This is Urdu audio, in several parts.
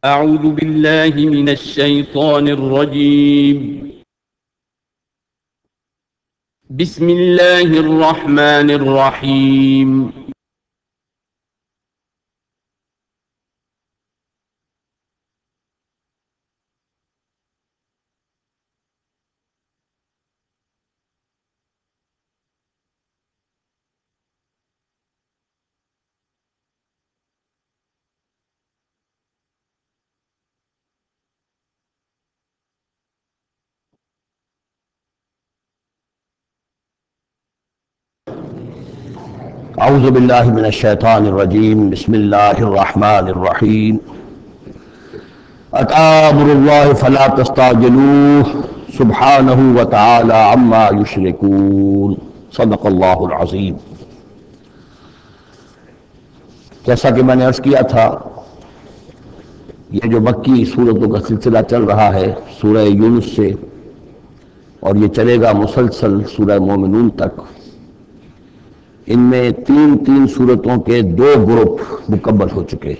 أعوذ بالله من الشيطان الرجيم. بسم الله الرحمن الرحيم. اعوذ باللہ من الشیطان الرجیم بسم اللہ الرحمن الرحیم اتی امر اللہ فلا تستعجلوہ سبحانہ وتعالی عما یشرکون صدق اللہ العظیم۔ جیسا کہ میں نے عرض کیا تھا، یہ جو مکی سورتوں کا سلسلہ چل رہا ہے سورہ یونس سے، اور یہ چلے گا مسلسل سورہ مومنون تک، ان میں تین سورتوں کے 2 گروپ مکمل ہو چکے۔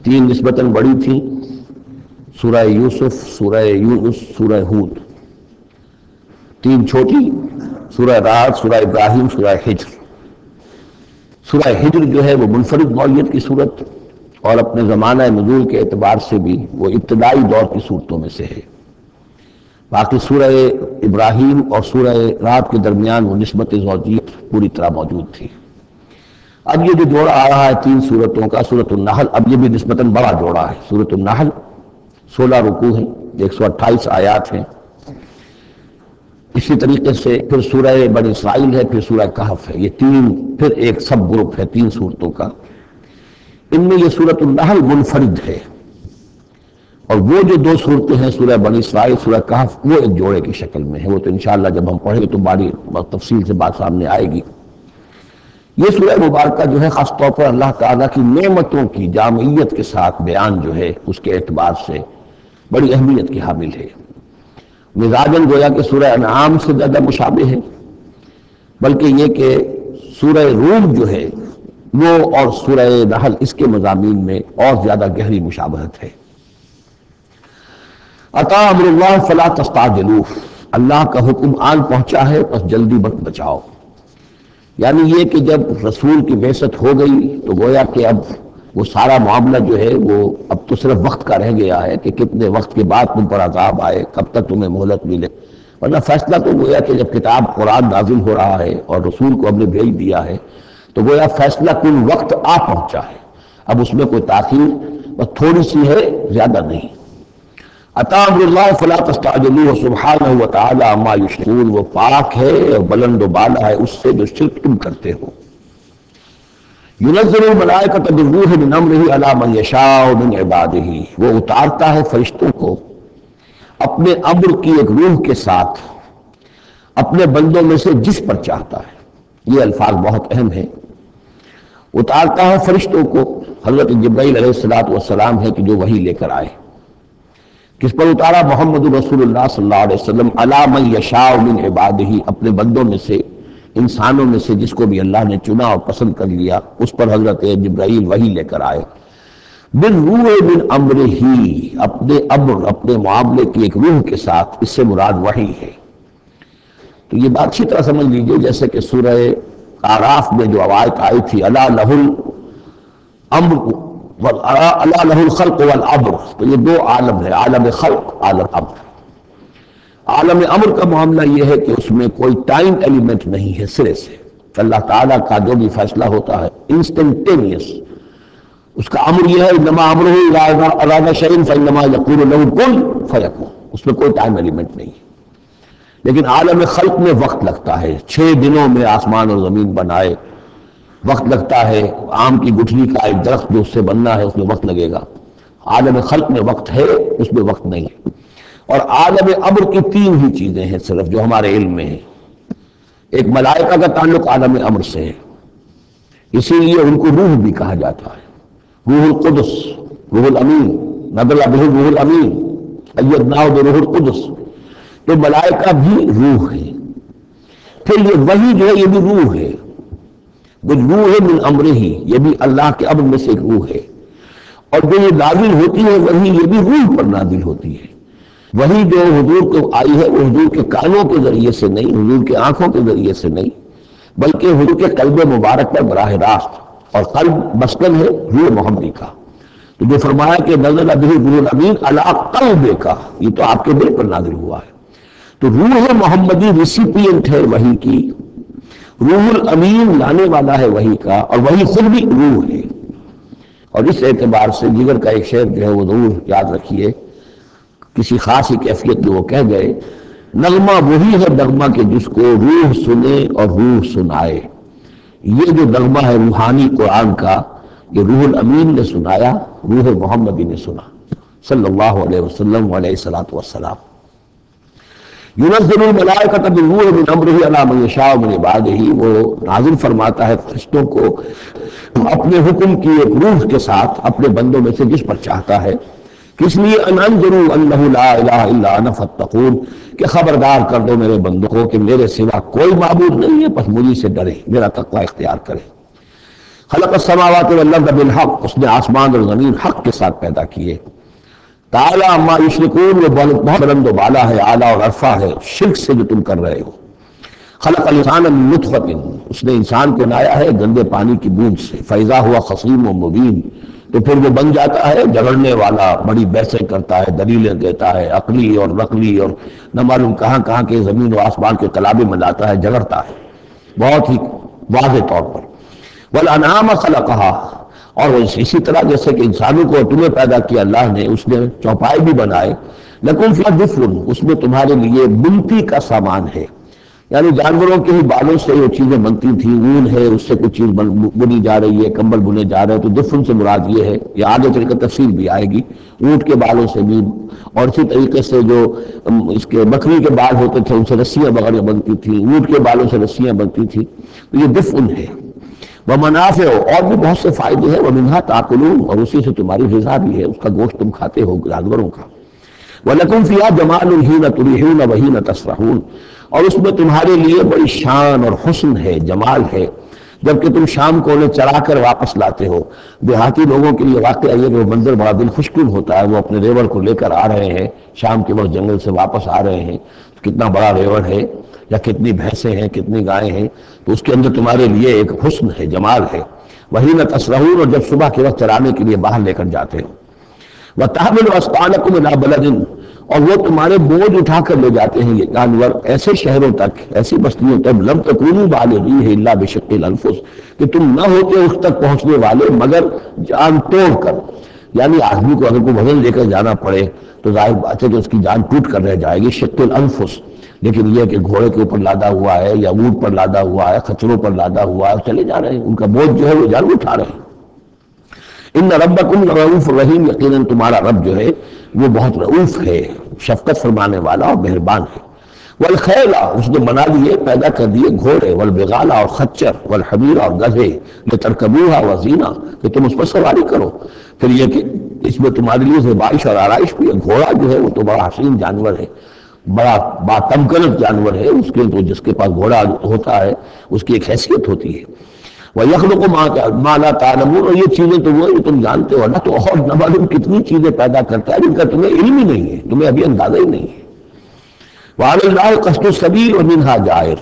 3 نسبتاً بڑی تھیں، سورہ یوسف، سورہ یونس، سورہ ہود۔ 3 چھوٹی، سورہ رعد، سورہ ابراہیم، سورہ ہجر۔ سورہ ہجر جو ہے وہ منفرد نوعیت کی صورت، اور اپنے زمانہ نزول کے اعتبار سے بھی وہ ابتدائی دور کی صورتوں میں سے ہے۔ باقی سورہ ابراہیم اور سورہ رعد کے درمیان وہ نسبت زوجیت پوری طرح موجود تھی۔ اب یہ جو جوڑا آ رہا ہے 3 سورتوں کا، سورۃ النحل، اب یہ بھی نسبتاً بڑا جوڑا ہے۔ سورۃ النحل 16 رکوع ہیں، 128 آیات ہیں۔ اسی طریقے سے پھر سورہ بنی اسرائیل ہے، پھر سورہ کہف ہے۔ یہ 3 پھر ایک سب گروپ ہے 3 سورتوں کا۔ ان میں یہ سورۃ النحل منفرد ہے، اور وہ جو 2 صورتیں ہیں سورہ بنی اسرائیل، سورہ کہف، وہ ایک جوڑے کی شکل میں ہے۔ وہ تو انشاءاللہ جب ہم پڑھیں گے تو بڑی تفصیل سے بات سامنے آئے گی۔ یہ سورہ مبارکہ جو ہے خاص طور پر اللہ تعالیٰ کی نعمتوں کی جامعیت کے ساتھ بیان جو ہے اس کے اعتبار سے بڑی اہمیت کی حامل ہے۔ مزاجاً گویا کہ سورہ انعام سے زیادہ مشابہ ہے، بلکہ یہ کہ سورہ روم جو ہے وہ اور سورہ نحل اس کے مضامین میں اور زیادہ گہری مشابہت ہے۔ اتی امر اللہ فلا تستعجلوہ، اللہ کا حکم آن پہنچا ہے بس جلدی مت بچاؤ۔ یعنی یہ کہ جب رسول کی بعثت ہو گئی تو گویا کہ اب وہ سارا معاملہ جو ہے وہ اب تو صرف وقت کا رہ گیا ہے کہ کتنے وقت کے بعد تم پر عذاب آئے، کب تک تمہیں مہلت ملے، ورنہ فیصلہ تو گویا کہ جب کتاب قرآن نازل ہو رہا ہے اور رسول کو ہم نے بھیج دیا ہے تو گویا فیصلہ کل وقت آ پہنچا ہے۔ اب اس میں کوئی تاخیر بس تھوڑی سی ہے، زیادہ نہیں۔ اتی امر اللہ فلا تستعجلوہ سبحانہ وتعالی عما یشرکون، وہ پاک ہے اور بلند و بالا ہے اس سے جو شرک تم کرتے ہو۔ ینزل الملائکۃ بالروح من امرہ علی من یشاء من عبادہ، وہ اتارتا ہے فرشتوں کو اپنے امر کی ایک روح کے ساتھ اپنے بندوں میں سے جس پر چاہتا ہے۔ یہ الفاظ بہت اہم ہیں۔ اتارتا ہے فرشتوں کو، حضرت جبرائیل علیہ السلام ہے کہ جو وحی لے کر آئے۔ کس پر اتارا؟ محمد رسول اللہ صلی اللہ علیہ وسلم علی من یشاء من عبادہ، اپنے بندوں میں سے، انسانوں میں سے جس کو بھی اللہ نے چنا اور پسند کر لیا اس پر حضرت جبرائیل وحی لے کر آئے۔ بالروح من امرہ، اپنے امر، اپنے معاملے کی ایک روح کے ساتھ، اس سے مراد وحی ہے۔ تو یہ بات اچھی طرح سمجھ لیجئے، جیسے کہ سورہ اعراف میں جو آیت آئی تھی الا لہ الامر الا لہ الخلق والامر، تو یہ 2 عالم ہے، عالم خلق، عالم امر۔ عالم امر کا معاملہ یہ ہے کہ اس میں کوئی ٹائم ایلیمنٹ نہیں ہے سرے سے۔ اللہ تعالیٰ کا جو بھی فیصلہ ہوتا ہے انسٹنٹینیس، اس کا امر یہ ہے انما امرہ اذا اراد شیئا فانما یقول له کن فیکون، اس میں کوئی ٹائم ایلیمنٹ نہیں ہے۔ لیکن عالم خلق میں وقت لگتا ہے، 6 دنوں میں آسمان اور زمین بنائے، وقت لگتا ہے۔ آم کی گٹھلی کا ایک درخت جو اس سے بننا ہے اس میں وقت لگے گا۔ عالم خلق میں وقت ہے، اس میں وقت نہیں ہے۔ اور عالم امر کی 3 ہی چیزیں ہیں صرف جو ہمارے علم میں ہیں۔ ایک ملائکہ کا تعلق عالم امر سے ہے، اسی لیے ان کو روح بھی کہا جاتا ہے۔ روح القدس، روح الامین، نزل بہ الروح الامین، ایدناہ بروح القدس، تو ملائکہ بھی روح ہے۔ پھر یہ وحی جو ہے یہ بھی روح ہے، بالروح من امرہ، یہ بھی اللہ کے امر میں سے ایک روح ہے۔ اور جو یہ نازل ہوتی ہے وہی یہ بھی روح پر نازل ہوتی ہے. وہی جو حضور کو آئی ہے وہ حضور کے کانوں کے ذریعے سے نہیں، حضور کے آنکھوں کے ذریعے سے نہیں، بلکہ حضور کے قلب مبارک پر براہ راست. اور قلب مسکن ہے روح محمدی کا. تو جو فرمایا کہ نزل به روح الامین علی قلبک، یہ تو آپ کے دل پر نازل ہوا ہے. تو روح محمدی ریسیپینٹ ہے وحی کی، روح الامین لانے والا ہے وحی کا، اور وہی خود بھی روح ہے. اور اس اعتبار سے جگر کا ایک شعر جو ہے وہ ضرور یاد رکھیے، کسی خاص ہی کیفیت میں وہ کہہ گئے، نغمہ وہی ہے نغمہ کہ جس کو روح سنے اور روح سنائے. یہ جو نغمہ ہے روحانی قرآن کا، یہ روح الامین نے سنایا، روح محمدی نے سنا صلی اللہ علیہ وسلم علیہ الصلوۃ والسلام. ينزل الملائکۃ بالروح من امرہ علی من یشاء من عبادہ، وہ نازل فرماتا ہے فرشتوں کو اپنے حکم کی ایک روح کے ساتھ اپنے بندوں میں سے جس پر چاہتا ہے. کس لیے؟ ان انذروا انہ لا الہ الا انا فاتقون، کہ خبردار کر دو میرے بندوں کو کہ میرے سوا کوئی معبود نہیں ہے، پس مجھے سے ڈرے، میرا تقوی اختیار کرے. خلق السماوات والارض بالحق، اس نے آسمان اور زمین حق کے ساتھ پیدا کیے. تعالی عما یشرکون، وہ بہت بلند و بالا ہے، اعلیٰ اور عرفہ ہے شرک سے جو تم کر رہے ہو. خلق الانسان من نطفۃ، اس نے انسان کو بنایا ہے گندے پانی کی بوند سے. فاذا هو خصیم مبین، تو پھر وہ بن جاتا ہے جھگڑنے والا، بڑی بحثیں کرتا ہے، دلیلیں دیتا ہے، عقلی اور نقلی اور نہ معلوم کہاں کہاں کے زمین و آسمان کے تلابے ملاتا ہے، جھگڑتا ہے بہت ہی واضح طور پر. والانعام خلقها، اور وہ اسی طرح جیسے کہ انسانوں کو تمہیں پیدا کیا اللہ نے، اس نے چوپائے بھی بنائے. لکم فیہا دفء، اس میں تمہارے لیے بنتی کا سامان ہے، یعنی جانوروں کے ہی بالوں سے یہ چیزیں بنتی تھیں. اون ہے، اس سے کچھ چیز بنی جا رہی ہے، کمبل بنے جا رہے ہیں. تو دفن سے مراد یہ ہے، یہ آگے چل کر تفصیل بھی آئے گی. اونٹ کے بالوں سے بھی، اور اسی طریقے سے جو اس کے بکری کے بال ہوتے تھے ان سے رسیاں وغیرہ بنتی تھیں، اونٹ کے بالوں سے رسیاں بنتی تھیں. تو یہ دفن ہے. ومنافع، اور بھی بہت سے فائدے ہیں. ومنہا تاکلون، اور اسی سے تمہاری غذا بھی ہے، اس کا گوشت تم کھاتے ہو جانوروں کا. وَلَكُمْ فِيهَا جَمَالٌ حِينَ تُرِيحُونَ وَحِينَ تَسْرَحُونَ، اور اس میں تمہارے لیے بڑی شان اور حسن ہے، جمال ہے، جبکہ تم شام کو انہیں چرا کر واپس لاتے ہو. دیہاتی لوگوں کے لیے واقعہ یہ وہ منظر بڑا دل خوشکن ہوتا ہے. وہ اپنے ریوڑ کو لے کر آ رہے ہیں، شام کے وقت جنگل سے واپس آ رہے ہیں، کتنا بڑا ریوڑ ہے یا کتنی بھینسیں ہیں، کتنی گائیں ہیں، تو اس کے اندر تمہارے لیے ایک حسن ہے، جمال ہے. وحین تسرحون، اور جب صبح کے وقت چرانے کے لیے باہر لے کر جاتے ہو. وتحمل اثقالکم الی بلد، اور وہ تمہارے بوجھ اٹھا کر لے جاتے ہیں یہ جانور ایسے شہروں تک، ایسی بستیوں تک، لم تکونوا بالغیہ الا بشق الانفس، کہ تم نہ ہوتے اس تک پہنچنے والے مگر جان توڑ کر. یعنی آدمی کو اگر کوئی وزن لے کر جانا پڑے تو ظاہر بات ہے کہ اس کی جان ٹوٹ کر رہ جائے گی، شق الانفس. لیکن یہ کہ گھوڑے کے اوپر لادا ہوا ہے یا اونٹ پر لادا ہوا ہے، خچروں پر لادا ہوا ہے، چلے جا رہے ہیں، ان کا بوجھ جو ہے وہ جانور اٹھا رہے ہیں. ان ربکم لرؤوف رحیم، یقیناً تمہارا رب جو ہے وہ بہت رؤوف ہے، شفقت فرمانے والا اور مہربان ہے. والخیل، اس نے بنا دیے، پیدا کر دیے گھوڑے، والبغال، اور خچر، والحمیر، اور گدھے، لترکبوها وزینہ، کہ تم اس پر سواری کرو. پھر یہ کہ اس میں تمہارے لیے زیبائش اور آرائش بھی ہے. گھوڑا جو ہے وہ تو بڑا حسین جانور ہے، بڑا باتمکنت جانور ہے. اس کے تو جس کے پاس گھوڑا ہوتا ہے اس کی ایک حیثیت ہوتی ہے. وَيَخْلُقُ مَا لَا تَعْلَمُونَ، اور یہ چیزیں تو وہ جو تم جانتے ہو نا، تو اور نہ معلوم کتنی چیزیں پیدا کرتا ہے جن کا تمہیں علم ہی نہیں ہے، تمہیں ابھی اندازہ ہی نہیں ہے. وَعَلَى اللَّهِ قَصْدُ السَّبِيلِ وَمِنْهَا جَائِرٌ،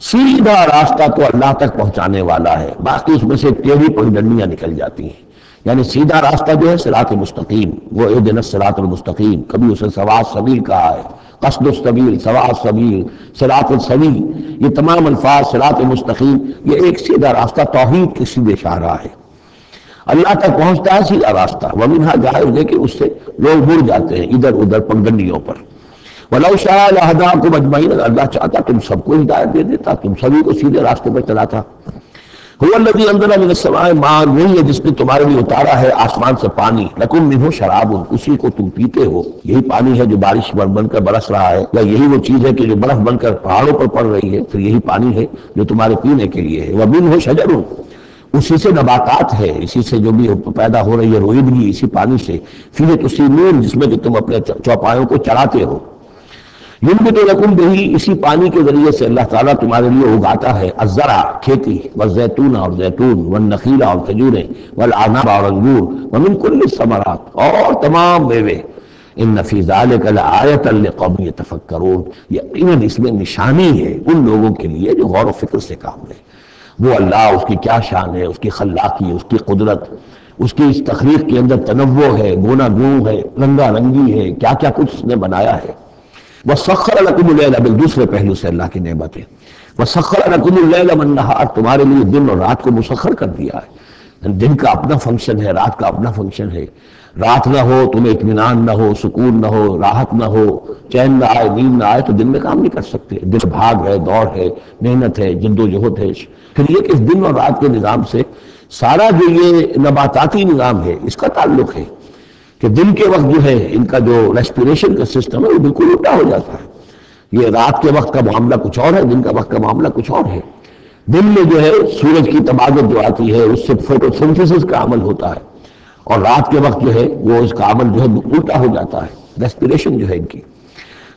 سیدھا راستہ تو اللہ تک پہنچانے والا ہے، باقی اس میں سے ٹیڑھی پڑی ڈنڈیاں نکل جاتی ہیں. یعنی سیدھا راستہ جو ہے صراط مستقیم، وہ اہدنا الصراط المستقیم، کبھی اسے سواء السبیل کہا ہے، قصد السبیل، سواء السبیل، صراط السبیل، یہ تمام الفاظ صراط مستقیم یہ ایک سیدھا راستہ توحید کی سیدھے شاہراہ ہے. اللہ تک پہنچتا ہے سیدھا راستہ. ومنها جائر، لیکن اس سے لوگ مڑ جاتے ہیں ادھر ادھر پگڈنڈیوں پر. وَلَوْ شَاءَ لَهَدَاكُمْ أَجْمَعِينَ، اللہ چاہتا تم سب کو ہدایت دے دیتا، تم سبھی کو سیدھے راستے پر چلاتا. هُوَ الَّذِي أَنزَلَ مِنَ السَّمَاءِ مَاءً، وہی ہے جس نے تمہارے لیے اتارا ہے آسمان سے پانی. لَكُم مِّنْهُ شَرَابٌ، اسی کو تم پیتے ہو. یہی پانی ہے جو بارش بن کر برس رہا ہے، یا یہی وہ چیز ہے کہ جو برف بن کر پہاڑوں پر پڑ رہی ہے، پھر یہی پانی ہے جو تمہارے پینے کے لیے ہے. وَمِنْهُ شَجَرٌ، اسی سے نباتات ہے، اسی سے جو بھی پیدا ہو رہی ہے روئیدگی اسی پانی سے. فِيهِ تُسِيمُونَ، جس میں کہ تم اپنے چوپایوں کو چڑھاتے ہو. ينبت لكم به، اسی پانی کے ذریعے سے اللہ تعالیٰ تمہارے لیے اگاتا ہے الزرع کھیتی، والزیتون اور زیتون، والنخیل اور کھجوریں، والعناب اور انگور، ومن كل الثمرات اور تمام میوے، ان فی ذلک لآیۃ لقوم یتفکرون، یقیناً اس میں نشانی ہے ان لوگوں کے لیے جو غور و فکر سے کام لیں۔ وہ اللہ، اس کی کیا شان ہے، اس کی خلاقی، اس کی قدرت، اس کی اس تخلیق کے اندر تنوع ہے، گونا گون ہے، رنگا رنگی ہے، کیا کیا کچھ اس نے بنایا ہے۔ وَسَخَّرَ لَكُمُ اللَّيْلَ، دوسرے پہلو سے اللہ کی نعمت ہے، وَسَخَّرَ لَكُمُ اللَّيْلَ وَالنَّهَارَ، تمہارے لیے دن اور رات کو مسخر کر دیا ہے۔ دن کا اپنا فنکشن ہے، رات کا اپنا فنکشن ہے۔ رات نہ ہو تمہیں اطمینان نہ ہو، سکون نہ ہو، راحت نہ ہو، چین نہ آئے، نیند نہ آئے تو دن میں کام نہیں کر سکتے۔ دن بھاگ ہے، دوڑ ہے، محنت ہے، جد و جہد ہے۔ پھر یہ کہ اس دن اور رات کے نظام سے سارا جو یہ نباتاتی نظام ہے اس کا تعلق ہے کہ دن کے وقت جو ہے ان کا جو ریسپیریشن کا سسٹم ہے وہ بالکل الٹا ہو جاتا ہے۔ یہ رات کے وقت کا معاملہ کچھ اور ہے، دن کا وقت کا معاملہ کچھ اور ہے۔ دن میں جو ہے سورج کی تبادل جو آتی ہے اس سے فوٹو سنتھسس کا عمل ہوتا ہے، اور رات کے وقت جو ہے وہ اس کا عمل جو ہے الٹا ہو جاتا ہے، ریسپیریشن جو ہے ان کی۔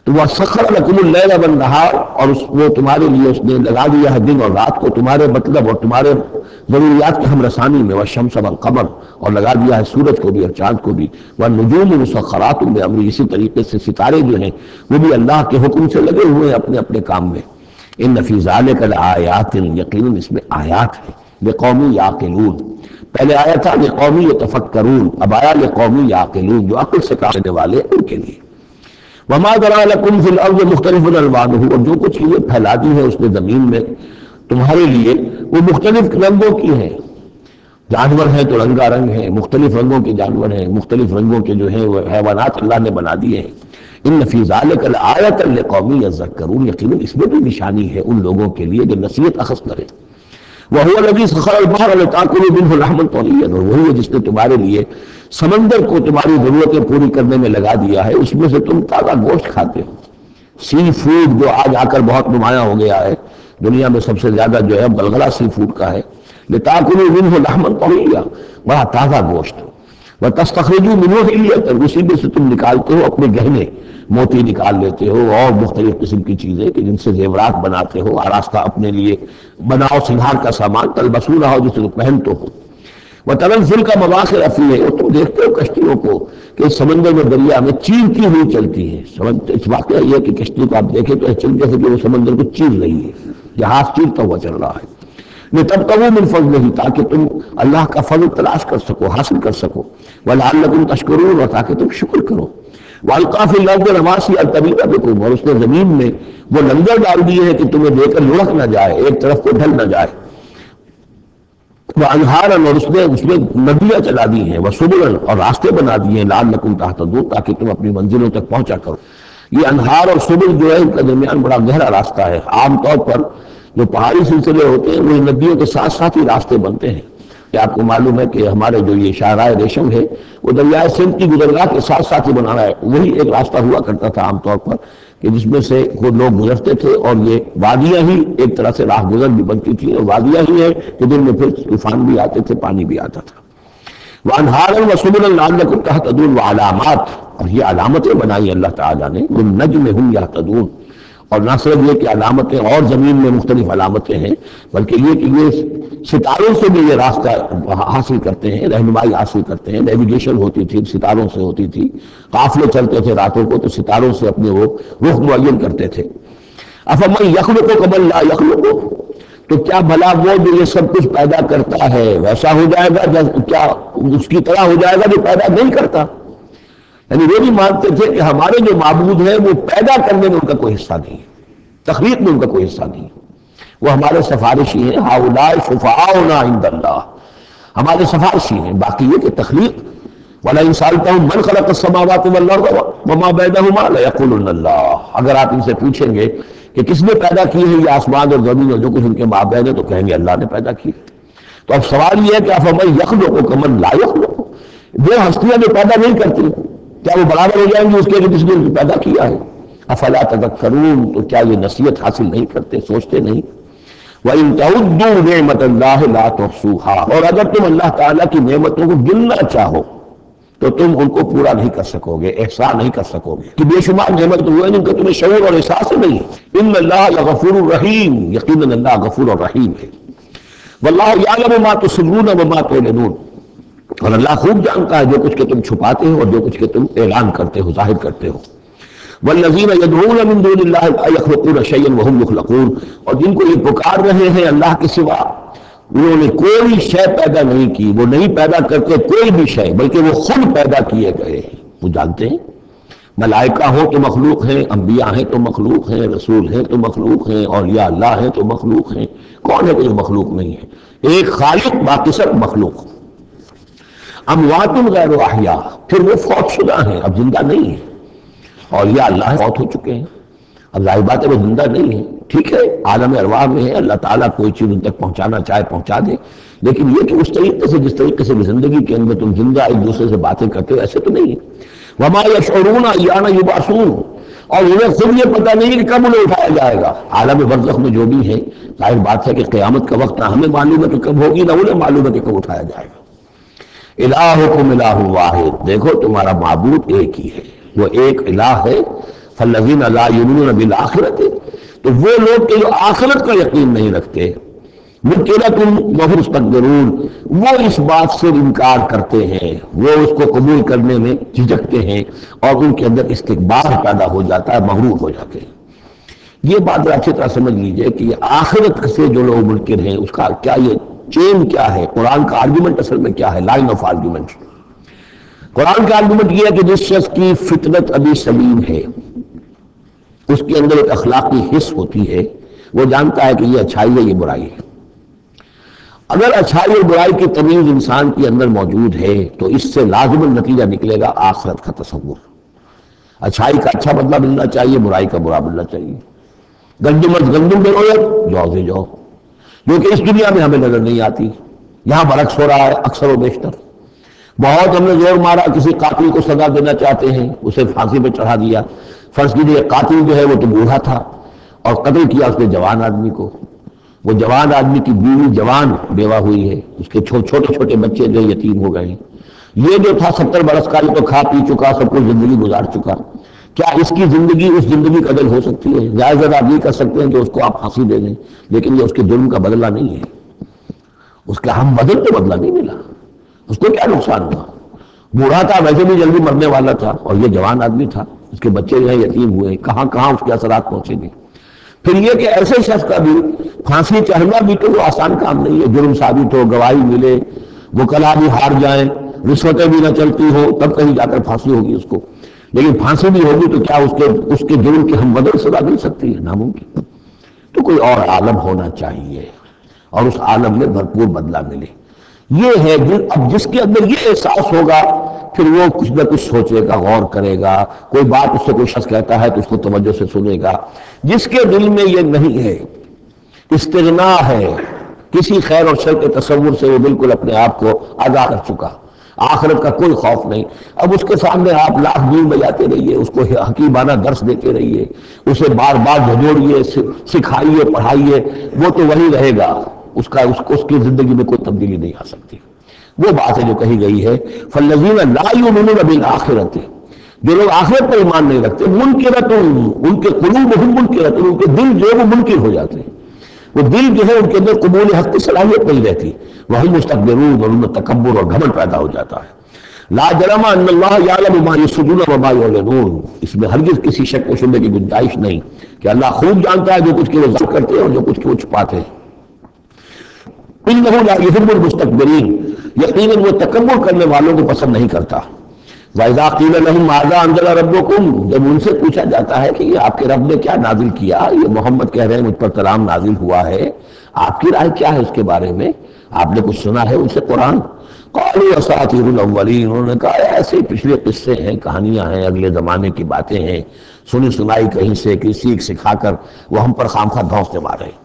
تو وہ سخر لکم اللیل والنہار، اور وہ تمہارے لیے اس نے لگا دیا ہے دن اور رات کو تمہارے مطلب اور تمہارے ضروریات کی ہم رسانی میں، والشمس والقمر، اور لگا دیا ہے سورج کو بھی اور چاند کو بھی، والنجوم مسخرات بامرہ، اسی طریقے سے ستارے جو ہیں وہ بھی اللہ کے حکم سے لگے ہوئے ہیں اپنے اپنے کام میں۔ ان فی ذلک لآیات، یقیناً اس میں آیات ہیں، لقوم یعقلون۔ پہلے آیا تھا لقوم یتفکرون، اب آیا لقوم یعقلون، جو عقل سے کام لینے والے ان کے لیے۔ وما ذرا لکم فی الارض مختلف الوانہ، اور جو کچھ چیزیں پھیلا دی ہیں اس نے زمین میں تمہارے لیے وہ مختلف رنگوں کی ہیں۔ جانور ہیں تو رنگا رنگ ہیں، مختلف رنگوں کے جانور ہیں، مختلف رنگوں کے جو ہیں وہ حیوانات اللہ نے بنا دیے ہیں۔ ان فی ذلک لآیۃ لقوم یذکرون، یقیناً اس میں بھی نشانی ہے ان لوگوں کے لیے جو نصیحت اخذ کرے۔ وَهُوَ الَّذِي سَخَّرَ الْبَحْرَ لِتَأْكُلُوا مِنْهُ لَحْمًا طَرِيًّا، اور وہی ہے جس نے تمہارے لیے سمندر کو تمہاری ضرورتیں پوری کرنے میں لگا دیا ہے، اس میں سے تم تازہ گوشت کھاتے ہو۔ سی فوڈ جو آج آ کر بہت نمایاں ہو گیا ہے، دنیا میں سب سے زیادہ جو ہے بلغلہ سی فوڈ کا ہے۔ لِتَأْكُلُوا مِنْهُ لَحْمًا طَرِيًّا، بڑا تازہ گوشت۔ وَتَسْتَخْرِجُوا مِنْهُ حِلْيَةً، اسی میں سے تم نکالتے ہو اپنے گہنے، موتی نکال لیتے ہو اور مختلف قسم کی چیزیں کہ جن سے زیورات بناتے ہو، آراستہ اپنے لیے بناؤ سنگھار کا سامان، تلبسونہ ہو جسے پہنتے ہو۔ وَتَرَى الْفُلْكَ مَوَاخِرَ فِيهِ، اور تم دیکھتے ہو کشتیوں کو کہ سمندر میں دریا میں چیرتی ہوئی چلتی ہے۔ اس واقعہ یہ کہ کشتی کو آپ دیکھیں تو چلتے سے کہ وہ سمندر کو چیر رہی ہے، جہاز چیرتا ہوا چل رہا ہے۔ لِتَبْتَغُوا مِنْ فَضْلِهِ، تاکہ تم اللہ کا فضل تلاش کر سکو، حاصل کر سکو۔ وَلَعَلَّكُمْ تَشْكُرُونَ، اور تاکہ تم شکر کرو۔ وَأَلْقَىٰ فِي الْأَرْضِ رَوَاسِيَ أَن تَمِيدَ بِكُمْ، اور اس نے زمین میں وہ لنگر ڈال دیے ہیں کہ تمہیں دے کر لڑک نہ جائے، ایک طرف کو ڈھل نہ جائے۔ وَأَنْهَارًا، اور اس میں ندیاں چلا دی ہیں، وَسُبُلًا، اور راستے بنا دیے ہیں، لَعَلَّكُمْ تَهْتَدُونَ، تاکہ تم اپنی منزلوں تک پہنچا کرو۔ یہ انہار اور سبل جو ہے ان کا درمیان بڑا گہرا راستہ ہے۔ عام طور پر جو پہاڑی سلسلے ہوتے ہیں وہ ندیوں کے ساتھ ساتھ ہی راستے بنتے ہیں۔ کہ آپ کو معلوم ہے کہ ہمارے جو یہ شاہراہ ریشم ہے وہ دریائے سندھ کی گزرگاہ کے ساتھ ساتھ ہی بنا رہا ہے، وہی ایک راستہ ہوا کرتا تھا عام طور پر کہ جس میں سے وہ لوگ گزرتے تھے، اور یہ وادیاں ہی ایک طرح سے راہ گزر بھی بنتی تھی، اور وادیاں ہی ہیں کہ جن میں پھر طوفان بھی آتے تھے، پانی بھی آتا تھا۔ وَأَنْهَارًا وَسُبُلًا لَعَلَّكُمْ تَهْتَدُونَ، وَعَلَامَاتٍ، اور یہ علامتیں بنائی اللہ تعالیٰ نے، وَالنَّجْمِ هُمْ يَهْتَدُونَ، اور نہ صرف یہ کہ علامتیں اور زمین میں مختلف علامتیں ہیں، بلکہ یہ کہ یہ ستاروں سے بھی یہ راستہ حاصل کرتے ہیں، رہنمائی حاصل کرتے ہیں۔ نیویگیشن ہوتی تھی ستاروں سے ہوتی تھی، قافلے چلتے تھے راتوں کو تو ستاروں سے اپنے وہ رخ معین کرتے تھے۔ افمن یخلق کمن لا یخلق، تو کیا بھلا وہ جو یہ سب کچھ پیدا کرتا ہے ویسا ہو جائے گا، کیا اس کی طرح ہو جائے گا جو پیدا نہیں کرتا؟ یعنی وہ بھی مانتے تھے کہ ہمارے جو معبود ہیں وہ پیدا کرنے میں ان کا کوئی حصہ نہیں ہے، تخلیق میں ان کا کوئی حصہ نہیں ہے، وہ ہمارے سفارشی ہیں۔ ہؤلاء شفعاؤنا عند اللہ، ہمارے سفارشی ہیں، باقی یہ کہ تخلیق وَلَئِن سَأَلْتَهُم مَّنْ خَلَقَ السَّمَاوَاتِ وَالْأَرْضَ وَمَا بَيْنَهُمَا لَيَقُولُنَّ اللَّهُ، اگر آپ ان سے پوچھیں گے کہ کس نے پیدا کی ہے یہ آسمان اور زمین اور جو کچھ ان کے مابین ہے، تو کہیں گے اللہ نے پیدا کی۔ تو اب سوال یہ ہے کہ افمن یخلق کمن لا یخلق، وہ ہستیاں جو پیدا نہیں کرتی کیا وہ برابر ہو جائیں گی اس کے کہ جس نے ان کو پیدا کیا ہے؟ افلا تذکرون، تو کیا یہ نصیحت حاصل نہیں کرتے، سوچتے نہیں؟ وَإِن تَعُدُّوا نِعْمَتَ اللَّهِ لَا تُحْصُوهَا، اور اگر تم اللہ تعالیٰ کی نعمتوں کو گننا چاہو تو تم ان کو پورا نہیں کر سکو گے، احسان نہیں کر سکو گے کہ بے شمار نعمت ہوئے جن کا تمہیں شعور اور احساس نہیں ہے۔ ان اللہ لغفور الرحیم، یقیناً اللہ غفور الرحیم ہے۔ واللہ یعلم ما تسرون وما تعلنون، اور اللہ خوب جانتا ہے جو کچھ کہ تم چھپاتے ہو اور جو کچھ کہ تم اعلان کرتے ہو، ظاہر کرتے ہو۔ والذین یدعون من دون اللہ لا یخلقون شیئا وهم یخلقون، اور جن کو یہ پکار رہے ہیں اللہ کے سوا، انہوں نے کوئی شے پیدا نہیں کی، وہ نہیں پیدا کرتے کوئی بھی شے، بلکہ وہ خود پیدا کیے گئے ہیں۔ وہ جانتے ہیں ملائکہ ہو تو مخلوق ہیں، انبیاء ہیں تو مخلوق ہیں، رسول ہیں تو مخلوق ہیں، اولیاء اللہ ہیں تو مخلوق ہیں، کون ہے کوئی مخلوق نہیں ہے؟ ایک خالق، باقی سب مخلوق۔ اموات غیر احیاء، پھر وہ فوت شدہ ہیں، اب زندہ نہیں ہیں۔ اولیاء اللہ فوت ہو چکے ہیں، اب ظاہر بات ہے وہ زندہ نہیں ہے، ٹھیک ہے عالم ارواح میں ہے، اللہ تعالیٰ کوئی چیز ان تک پہنچانا چاہے پہنچا دے، لیکن یہ کہ اس طریقے سے جس طریقے سے زندگی کے اندر تم زندہ ایک دوسرے سے باتیں کرتے ہو، ایسے تو نہیں ہے۔ وما یشعرون ایان یبعثون، اور انہیں خود یہ پتہ نہیں کہ کب انہیں اٹھایا جائے گا۔ عالم برزخ میں جو بھی ہے، ظاہر بات ہے کہ قیامت کا وقت نہ ہمیں معلوم ہے کہ کب ہوگی، نہ انہیں معلوم ہے کہ کب اٹھایا جائے گا۔ الہکم الہ واحد، دیکھو تمہارا معبود ایک ہی ہے، وہ ایک الہ ہے۔ فالذین لا یؤمنون بالآخرۃ، تو وہ لوگ کہ جو آخرت کا یقین نہیں رکھتے، مُنکرۃ وہم مستکبرون، وہ اس بات سے انکار کرتے ہیں، وہ اس کو قبول کرنے میں جھجکتے ہیں اور ان کے اندر استکبار پیدا ہو جاتا ہے، مغرور ہو جاتے ہیں۔ یہ بات اچھی طرح سمجھ لیجئے کہ یہ آخرت سے جو لوگ منکر ہیں اس کا کیا یہ چین کیا ہے، قرآن کا آرگومنٹ اصل میں کیا ہے، لائن آف آرگومنٹ۔ قرآن کا آرگومنٹ یہ ہے کہ جس شخص کی فطرت ابھی سلیم ہے، اس کے اندر ایک اخلاقی حس ہوتی ہے، وہ جانتا ہے کہ یہ اچھائی ہے، یہ برائی ہے۔ اگر اچھائی اور برائی کی تمیز انسان کے اندر موجود ہے تو اس سے لازماً نتیجہ نکلے گا آخرت کا تصور۔ اچھائی کا اچھا بدلہ ملنا چاہیے، برائی کا برا ملنا چاہیے۔ گندم از گندم بے رویت، جو سے جو، جو کہ اس دنیا میں ہمیں نظر نہیں آتی، یہاں برعکس ہو رہا ہے اکثر و بیشتر۔ بہت ہم نے زور مارا، کسی قاتل کو سزا دینا چاہتے ہیں، اسے پھانسی پہ چڑھا دیا۔ فرض کیجیے قاتل جو ہے وہ تو بوڑھا تھا اور قتل کیا اس نے جوان آدمی کو، وہ جوان آدمی کی بیوی جوان بیوہ ہوئی ہے، اس کے چھوٹے چھوٹے بچے جو یتیم ہو گئے ہیں۔ یہ جو تھا 70 برس کا، یہ تو کھا پی چکا، سب کچھ زندگی گزار چکا، کیا اس کی زندگی اس زندگی کا بدل ہو سکتی ہے؟ جائز آپ یہ کر سکتے ہیں کہ اس کو آپ پھانسی دے دیں، لیکن یہ اس کے جرم کا بدلہ نہیں ہے، اس کا ہم بدل تو بدلہ نہیں ملا، اس کو کیا نقصان ہوا؟ بوڑھا تھا، ویسے بھی جلدی مرنے والا تھا، اور یہ جوان آدمی تھا، اس کے بچے جو ہیں یتیم ہوئے، کہاں کہاں اس کے اثرات پہنچے گے۔ پھر یہ کہ ایسے شخص کا بھی پھانسی چڑھنا بھی تو آسان کام نہیں ہے، جرم ثابت ہو، گواہی ملے، وکلا بھی ہار جائیں، رشوتیں بھی نہ چلتی ہو، تب کہیں جا کر پھانسی ہوگی اس کو۔ لیکن پھانسی بھی ہوگی تو کیا اس کے جرم کی ہم بدل سزا مل سکتی ہے؟ ناممکن۔ تو کوئی اور عالم ہونا چاہیے اور اس عالم میں بھرپور بدلہ ملے۔ یہ ہے اب جس کے اندر یہ احساس ہوگا، پھر وہ کچھ نہ کچھ سوچے گا، غور کرے گا، کوئی بات اس سے کوئی شخص کہتا ہے تو اس کو توجہ سے سنے گا۔ جس کے دل میں یہ نہیں ہے، استغنا ہے کسی خیر اور شر کے تصور سے، وہ بالکل اپنے آپ کو آگاہ کر چکا، آخرت کا کوئی خوف نہیں۔ اب اس کے سامنے آپ لاکھ بیڑ بجاتے رہیے، اس کو حکیمانہ درس دیتے رہیے، اسے بار بار جھنجھوڑیے، سکھائیے، پڑھائیے، وہ تو وہی رہے گا، اس کی زندگی میں کوئی تبدیلی نہیں آ سکتی۔ وہ بات ہے جو کہی گئی ہے فالذین لا یؤمنون بالآخرۃ، جو لوگ آخرت پر ایمان نہیں رکھتے، منکرۃ، ان کے قلوبہم منکرۃ، ان کے دل جو ہے وہ منکر ہو جاتے ہیں، وہ دل جو ہے ان کے اندر قبول حق کی صلاحیت نہیں رہتی، وہم مستکبرون، اور ان میں تکبر اور گھمنڈ پیدا ہو جاتا ہے۔ لا جرم ان اللہ یعلم ما یسرون وما یعلنون، اس میں ہرگز کسی شک و شبہ کی گنجائش نہیں کہ اللہ خوب جانتا ہے جو کچھ کہ وہ ظاہر کرتے ہیں اور جو کچھ کہ وہ چھپاتے ہیں۔ انہ لا یحب المستکبرین، یقیناً وہ تکبر کرنے والوں کو پسند نہیں کرتا۔ وَإِذَا قِيلَ لَهُمْ مَاذَا أَنزَلَ رَبُّكُمْ، جب ان سے پوچھا جاتا ہے کہ یہ آپ کے رب نے کیا نازل کیا، یہ محمد کہہ رہے ہیں مجھ پر کلام نازل ہوا ہے، آپ کی رائے کیا ہے اس کے بارے میں، آپ نے کچھ سنا ہے ان سے قرآن؟ قَالُوا أَسَاطِيرُ الْأَوَّلِينَ، انہوں نے کہا ایسے ہی پچھلے قصے ہیں، کہانیاں ہیں، اگلے زمانے کی باتیں ہیں، سنی سنائی کہیں سے کسی سکھا کر وہ ہم پر خامخواہ دھونسے مار رہے ہیں۔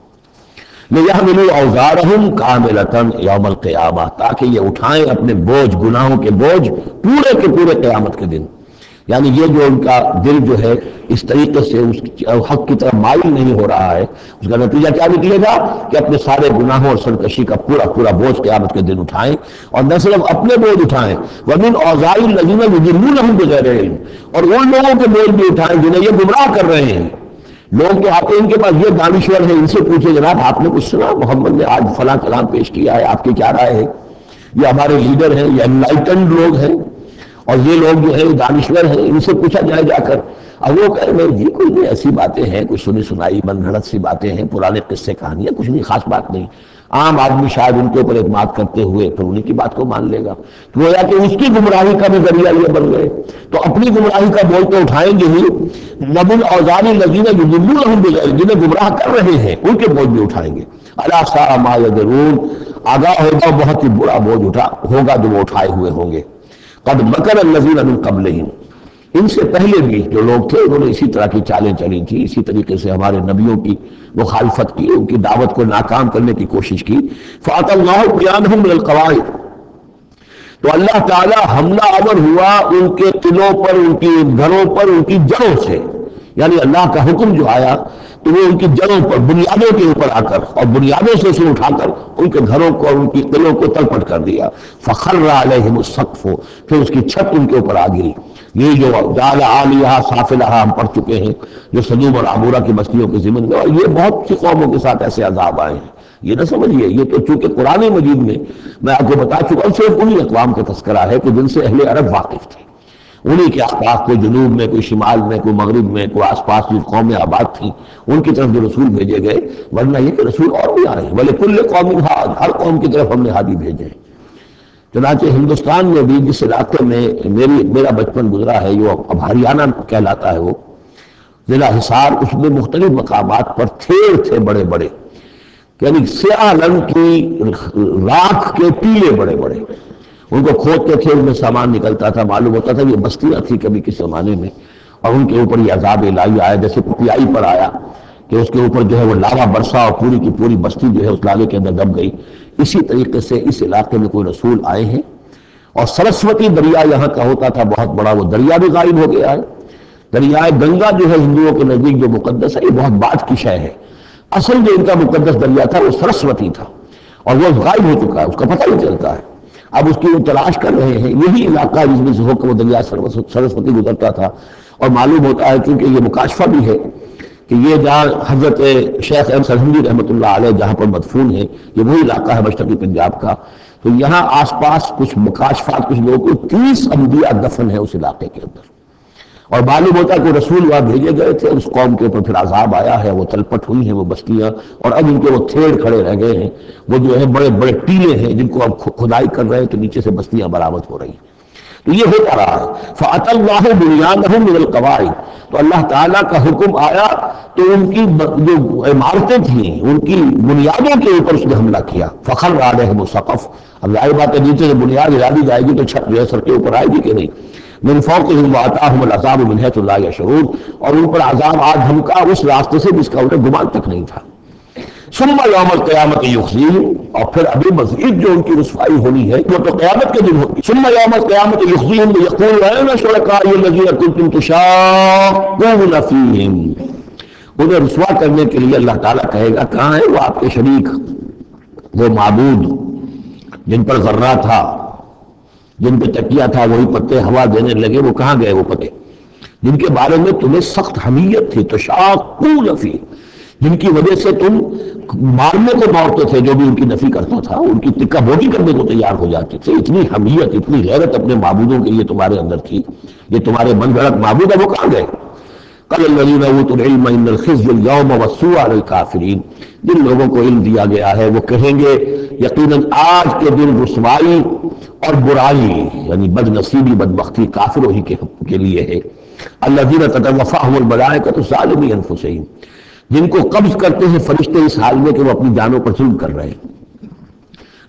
لِيَحْمِلُوا أَوْزَارَهُمْ كَامِلَةً يَوْمَ الْقِيَامَةِ، تاکہ یہ اٹھائیں اپنے بوجھ، گناہوں کے بوجھ پورے کے پورے قیامت کے دن۔ یعنی یہ جو ان کا دل جو ہے اس طریقے سے اس حق کی طرف مائل نہیں ہو رہا ہے، اس کا نتیجہ کیا نکلے گا کہ اپنے سارے گناہوں اور سرکشی کا پورا پورا بوجھ قیامت کے دن اٹھائیں، اور نہ صرف اپنے بوجھ اٹھائیں وَمِنْ أَوْزَارِ الَّذِينَ يُضِلُّونَهُمْ بِغَيْرِ عِلْمٍ، اور ان لوگوں کے بوجھ بھی اٹھائیں جنہیں یہ گمراہ کر رہے ہیں۔ لوگ کے آتے ہیں ان کے پاس یہ دانشور ہیں، ان سے پوچھے جناب آپ نے کچھ سنا، محمد نے آج فلاں کلام پیش کیا ہے، آپ کی کیا رائے ہے؟ یہ ہمارے لیڈر ہیں، یہ انلائٹنڈ لوگ ہیں، اور یہ لوگ جو ہے دانشور ہیں، ان سے پوچھا جائے جا کر۔ اب وہ کہہ رہے جی کوئی نہیں، ایسی باتیں ہیں، کچھ سنی سنائی من گھڑت سی باتیں ہیں، پرانے قصے کہانیاں، کچھ نہیں، خاص بات نہیں۔ عام آدمی شاید ان کے اوپر اعتماد کرتے ہوئے پھر انہیں کی بات کو مان لے گا، تو گویا کہ اس کی گمراہی کا بھی ذریعہ یہ بن گئے، تو اپنی گمراہی کا بول تو اٹھائیں گے ہی، وَمِنْ أَوْزَارِ الَّذِينَ يُضِلُّونَهُم بِغَيْرِ، جنہیں گمراہ کر رہے ہیں ان کے بوجھ بھی اٹھائیں گے۔ أَلَا سَاءَ مَا يَزِرُونَ، آگاہ ہوگا بہت ہی برا بوجھ ہوگا جو وہ اٹھائے ہوئے ہوں گے۔ قد مکر الذین من قبلہم، ان سے پہلے بھی جو لوگ تھے انہوں نے اسی طرح کی چالیں چلی تھی، اسی طریقے سے ہمارے نبیوں کی مخالفت کی، ان کی دعوت کو ناکام کرنے کی کوشش کی۔ فأتی اللہ بنیانہم من القواعد، تو اللہ تعالی حملہ آور ہوا ان کے قلعوں پر، ان کی گھروں پر، ان کی جڑوں سے، یعنی اللہ کا حکم جو آیا تو وہ ان کی جڑوں پر، بنیادوں کے اوپر آ کر، اور بنیادوں سے اسے اٹھا کر ان کے گھروں کو اور ان کی قلعوں کو تلپٹ کر دیا۔ فخر علیہم السقف، پھر اس کی چھت ان کے اوپر آ گری۔ یہ جو جعل عالیہا سافلہا ہم پڑھ چکے ہیں، جو سدوم اور عمورہ کی بستیوں کے ضمن میں، اور یہ بہت سی قوموں کے ساتھ ایسے عذاب آئے ہیں، یہ نہ سمجھیے، یہ تو چونکہ قرآن مجید میں آپ کو بتا چکا ہوں، صرف انہی اقوام کا تذکرہ ہے کہ جن سے اہل عرب واقف تھے، انہی کے آس پاس، کوئی جنوب میں، کوئی شمال میں، کوئی مغرب میں، کوئی آس پاس جو قومیں آباد تھیں ان کی طرف جو رسول بھیجے گئے، ورنہ یہ کہ رسول اور بھی آئے ہیں، وَلِكُلِّ قَوْمٍ ہَادٍ، ہر قوم کی طرف ہم نے ہادی بھیجے ہیں۔ چنانچہ ہندوستان میں بھی جس علاقے میں میرا بچپن گزرا ہے، جو اب ہریانہ کہلاتا ہے، وہ ضلع حصار، اس میں مختلف مقامات پر تھیر تھے بڑے بڑے، یعنی سیاہ رنگ کی راکھ کے ٹیلے بڑے بڑے، ان کو کھودتے تھے، ان میں سامان نکلتا تھا، معلوم ہوتا تھا یہ بستیاں تھی کبھی کس زمانے میں، اور ان کے اوپر یہ عذاب الہی آیا، جیسے پپیائی پر آیا کہ اس کے اوپر جو ہے وہ لاوا برسا اور پوری کی پوری بستی جو ہے اس لالے کے اندر دب گئی۔ اسی طریقے سے اس علاقے میں کوئی رسول آئے ہیں، اور سرسوتی دریا یہاں کا ہوتا تھا بہت بڑا، وہ دریا بھی غائب ہو گیا ہے۔ دریائے گنگا جو ہے ہندوؤں کے نزدیک جو مقدس ہے، یہ بہت بعد کی شے ہے، اصل جو ان کا مقدس دریا تھا وہ سرسوتی تھا، اور وہ غائب ہو چکا ہے، اس کا پتہ نہیں چلتا ہے۔ اب اس کی وہ تلاش کر رہے ہیں، یہی علاقہ جس میں سے ہو کر وہ دریا سرسوتی گزرتا تھا، اور معلوم ہوتا ہے کیونکہ یہ مکاشفہ بھی ہے کہ یہ جہاں حضرت شیخ احمد سرہندی رحمۃ اللہ علیہ جہاں پر مدفون ہے، یہ وہی علاقہ ہے مشرقی پنجاب کا، تو یہاں آس پاس کچھ مکاشفات، کچھ لوگوں کو 30 انبیاء دفن ہے اس علاقے کے اندر، اور معلوم ہوتا ہے کہ رسول وہاں بھیجے گئے تھے، اس قوم کے اوپر پھر عذاب آیا ہے، وہ تلپٹ ہوئی ہیں وہ بستیاں، اور اب ان کے وہ تھیڑ کھڑے رہ گئے ہیں، وہ جو ہے بڑے بڑے ٹیلے ہیں جن کو اب کھدائی کر رہے ہیں تو نیچے سے بستیاں برآمد ہو رہی ہیں، تو یہ ہوتا رہا ہے۔ فَأَتَى اللَّهُ بُنْيَانَهُم مِّنَ الْقَوَاعِدِ، تو اللہ تعالیٰ کا حکم آیا تو ان کی جو عمارتیں تھیں ان کی بنیادوں کے اوپر اس نے حملہ کیا۔ فَخَرَّ عَلَيْهِمُ السَّقْفُ، اب ظاہر بات ہے نیچے سے بنیاد ہلا دی جائے گی تو چھت جو ہے سر کے اوپر آئے گی کہ نہیں۔ من فوقهم واتاهم العذاب من حيث لا يشعرون، اور ان پر عذاب آ دھمکا اس راستے سے جس کا انہیں گمان تک نہیں تھا۔ ثم یوم القیامت یخزیہم، اور پھر ابھی مزید جو ان کی رسوائی ہونی ہے وہ تو قیامت کے دن ہوگی۔ ثم یوم القیامت یخزیہم یقول این شرکائی الذین کنتم تشاقون فیہم، انہیں رسوا کرنے کے لیے اللہ تعالیٰ کہے گا کہاں ہے وہ آپ کے شریک، وہ معبود جن پر ذرہ تھا، جن پہ تکیہ تھا، وہی پتے ہوا دینے لگے، وہ کہاں گئے وہ پتے جن کے بارے میں تمہیں سخت حمیت تھی، تشاقون فی، جن کی وجہ سے تم مارنے کو دوڑتے تھے، جو بھی ان کی نفی کرتا تھا ان کی ٹکا بوٹی کرنے کو تیار ہو جاتے تھے، اتنی حمیت، اتنی غیرت اپنے معبودوں کے لیے تمہارے اندر تھی، یہ تمہارے من گھڑت معبود ہے، وہ کہاں گئے؟ قال الذین اوتوا العلم ان الخزي اليوم والسوء على الكافرین، جن لوگوں کو علم دیا گیا ہے وہ کہیں گے یقیناً آج کے دن رسوائی اور برائی یعنی بد نصیبی بدبختی کافروں ہی کے لیے ہے۔ الذین تتوفاهم الملائکۃ ظالمی انفسہم، جن کو قبض کرتے ہیں فرشتے اس حال میں کہ وہ اپنی جانوں پر ظلم کر رہے ہیں،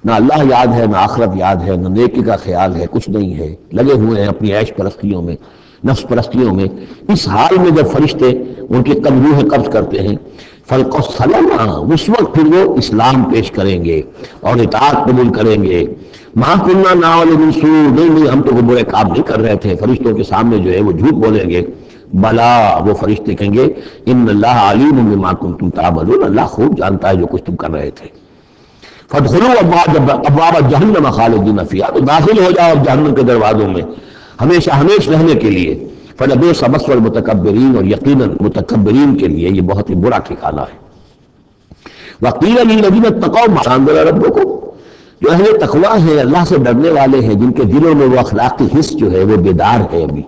نہ اللہ یاد ہے، نہ آخرت یاد ہے، نہ نیکی کا خیال ہے، کچھ نہیں ہے، لگے ہوئے ہیں اپنی عیش پرستیوں میں، نفس پرستیوں میں۔ اس حال میں جب فرشتے ان کی روح قبض کرتے ہیں، فَالْقَوْ السَّلَامَ، اس وقت پھر وہ اسلام پیش کریں گے اور اطاعت قبول کریں گے، مَا كُنَّا نَعْمَلُ مِن سُوءٍ، نہیں ہم تو وہ برے کام نہیں کر رہے تھے. فرشتوں کے سامنے جو ہے وہ جھوٹ بولیں گے. بلا، وہ فرشتے کہیں گے ان اللہ علیم بما کنتم تعملون، اللہ خوب جانتا ہے جو کچھ تم کر رہے تھے. فادخلوا ابواب جہنم خالدین فیہا، تو داخل ہو جاؤ جہنم کے دروازوں میں ہمیشہ ہمیشہ رہنے کے لیے. فلبئس مثوى المتکبرین، اور یقیناً متکبرین کے لیے یہ بہت ہی برا ٹھکانہ ہے. وقیل للذین اتقوا ما انزل ربکم، جو اہل تقویٰ ہیں، اللہ سے ڈرنے والے ہیں، جن کے دلوں میں وہ اخلاقی حس جو ہے وہ بیدار ہے، ابھی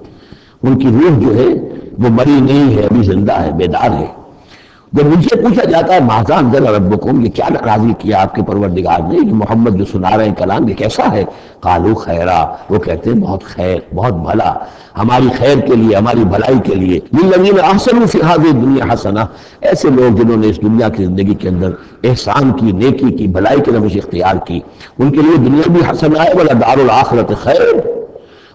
ان کی روح جو ہے وہ مری نہیں ہے، ابھی زندہ ہے، بیدار ہے. جب ان سے پوچھا جاتا ہے ماذا انزل ربکم، یہ کیا نازل کیا آپ کے پروردگار نے، یہ محمد جو سنا رہے ہیں کلام یہ کیسا ہے؟ قالوا خیرا، وہ کہتے ہیں بہت خیر، بہت بھلا، ہماری خیر کے لیے، ہماری بھلائی کے لیے. للذین احسنوا فی ھذہ الدنیا حسنہ، ایسے لوگ جنہوں نے اس دنیا کی زندگی کے اندر احسان کی، نیکی کی، بھلائی کی روش اختیار کی، ان کے لیے دنیا بھی حسنہ ہے. ولدار الآخرۃ خیر،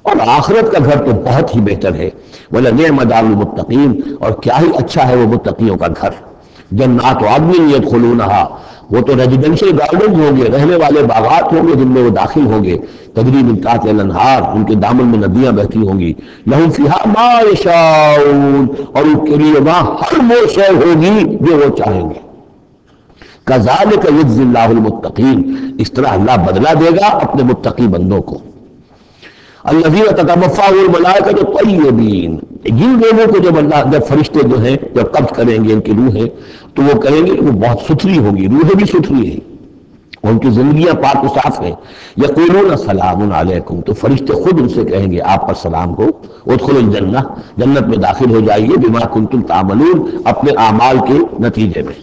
اور آخرت کا گھر تو بہت ہی بہتر ہے. وَلَنِعْمَ دَارُ الْمُتَّقِينَ، اور کیا ہی اچھا ہے وہ متقیوں کا گھر. جنات عدن يدخلونها، وہ تو ریزیڈینشل گارڈن ہوں گے، رہنے والے باغات ہوں گے جن میں وہ داخل ہوں گے. تجری من تحتها الانہار، ان کے دامن میں ندیاں بہتی ہوں گی. لهم فيها ما يشاءون، اور ان کے لیے وہاں ہر وہ شے ہوگی جو وہ چاہیں گے. كذلك يجزي الله المتقين، اس طرح اللہ بدلہ دے گا اپنے متقی بندوں کو. الذین تتوفاهم الملائکۃ الطیبین، جن لوگوں کو جب فرشتے جو ہیں جب قبض کریں گے ان کی روحیں، تو وہ کہیں گے کہ وہ بہت ستھری ہوگی، روحیں بھی ستھری ہیں، ان کی زندگیاں پاک و صاف ہیں. یقولون سلام علیکم، تو فرشتے خود ان سے کہیں گے آپ پر سلام ہو. ادخلوا الجنہ، جنت میں داخل ہو جائیے. بما کنتم تعملون، اپنے اعمال کے نتیجے میں.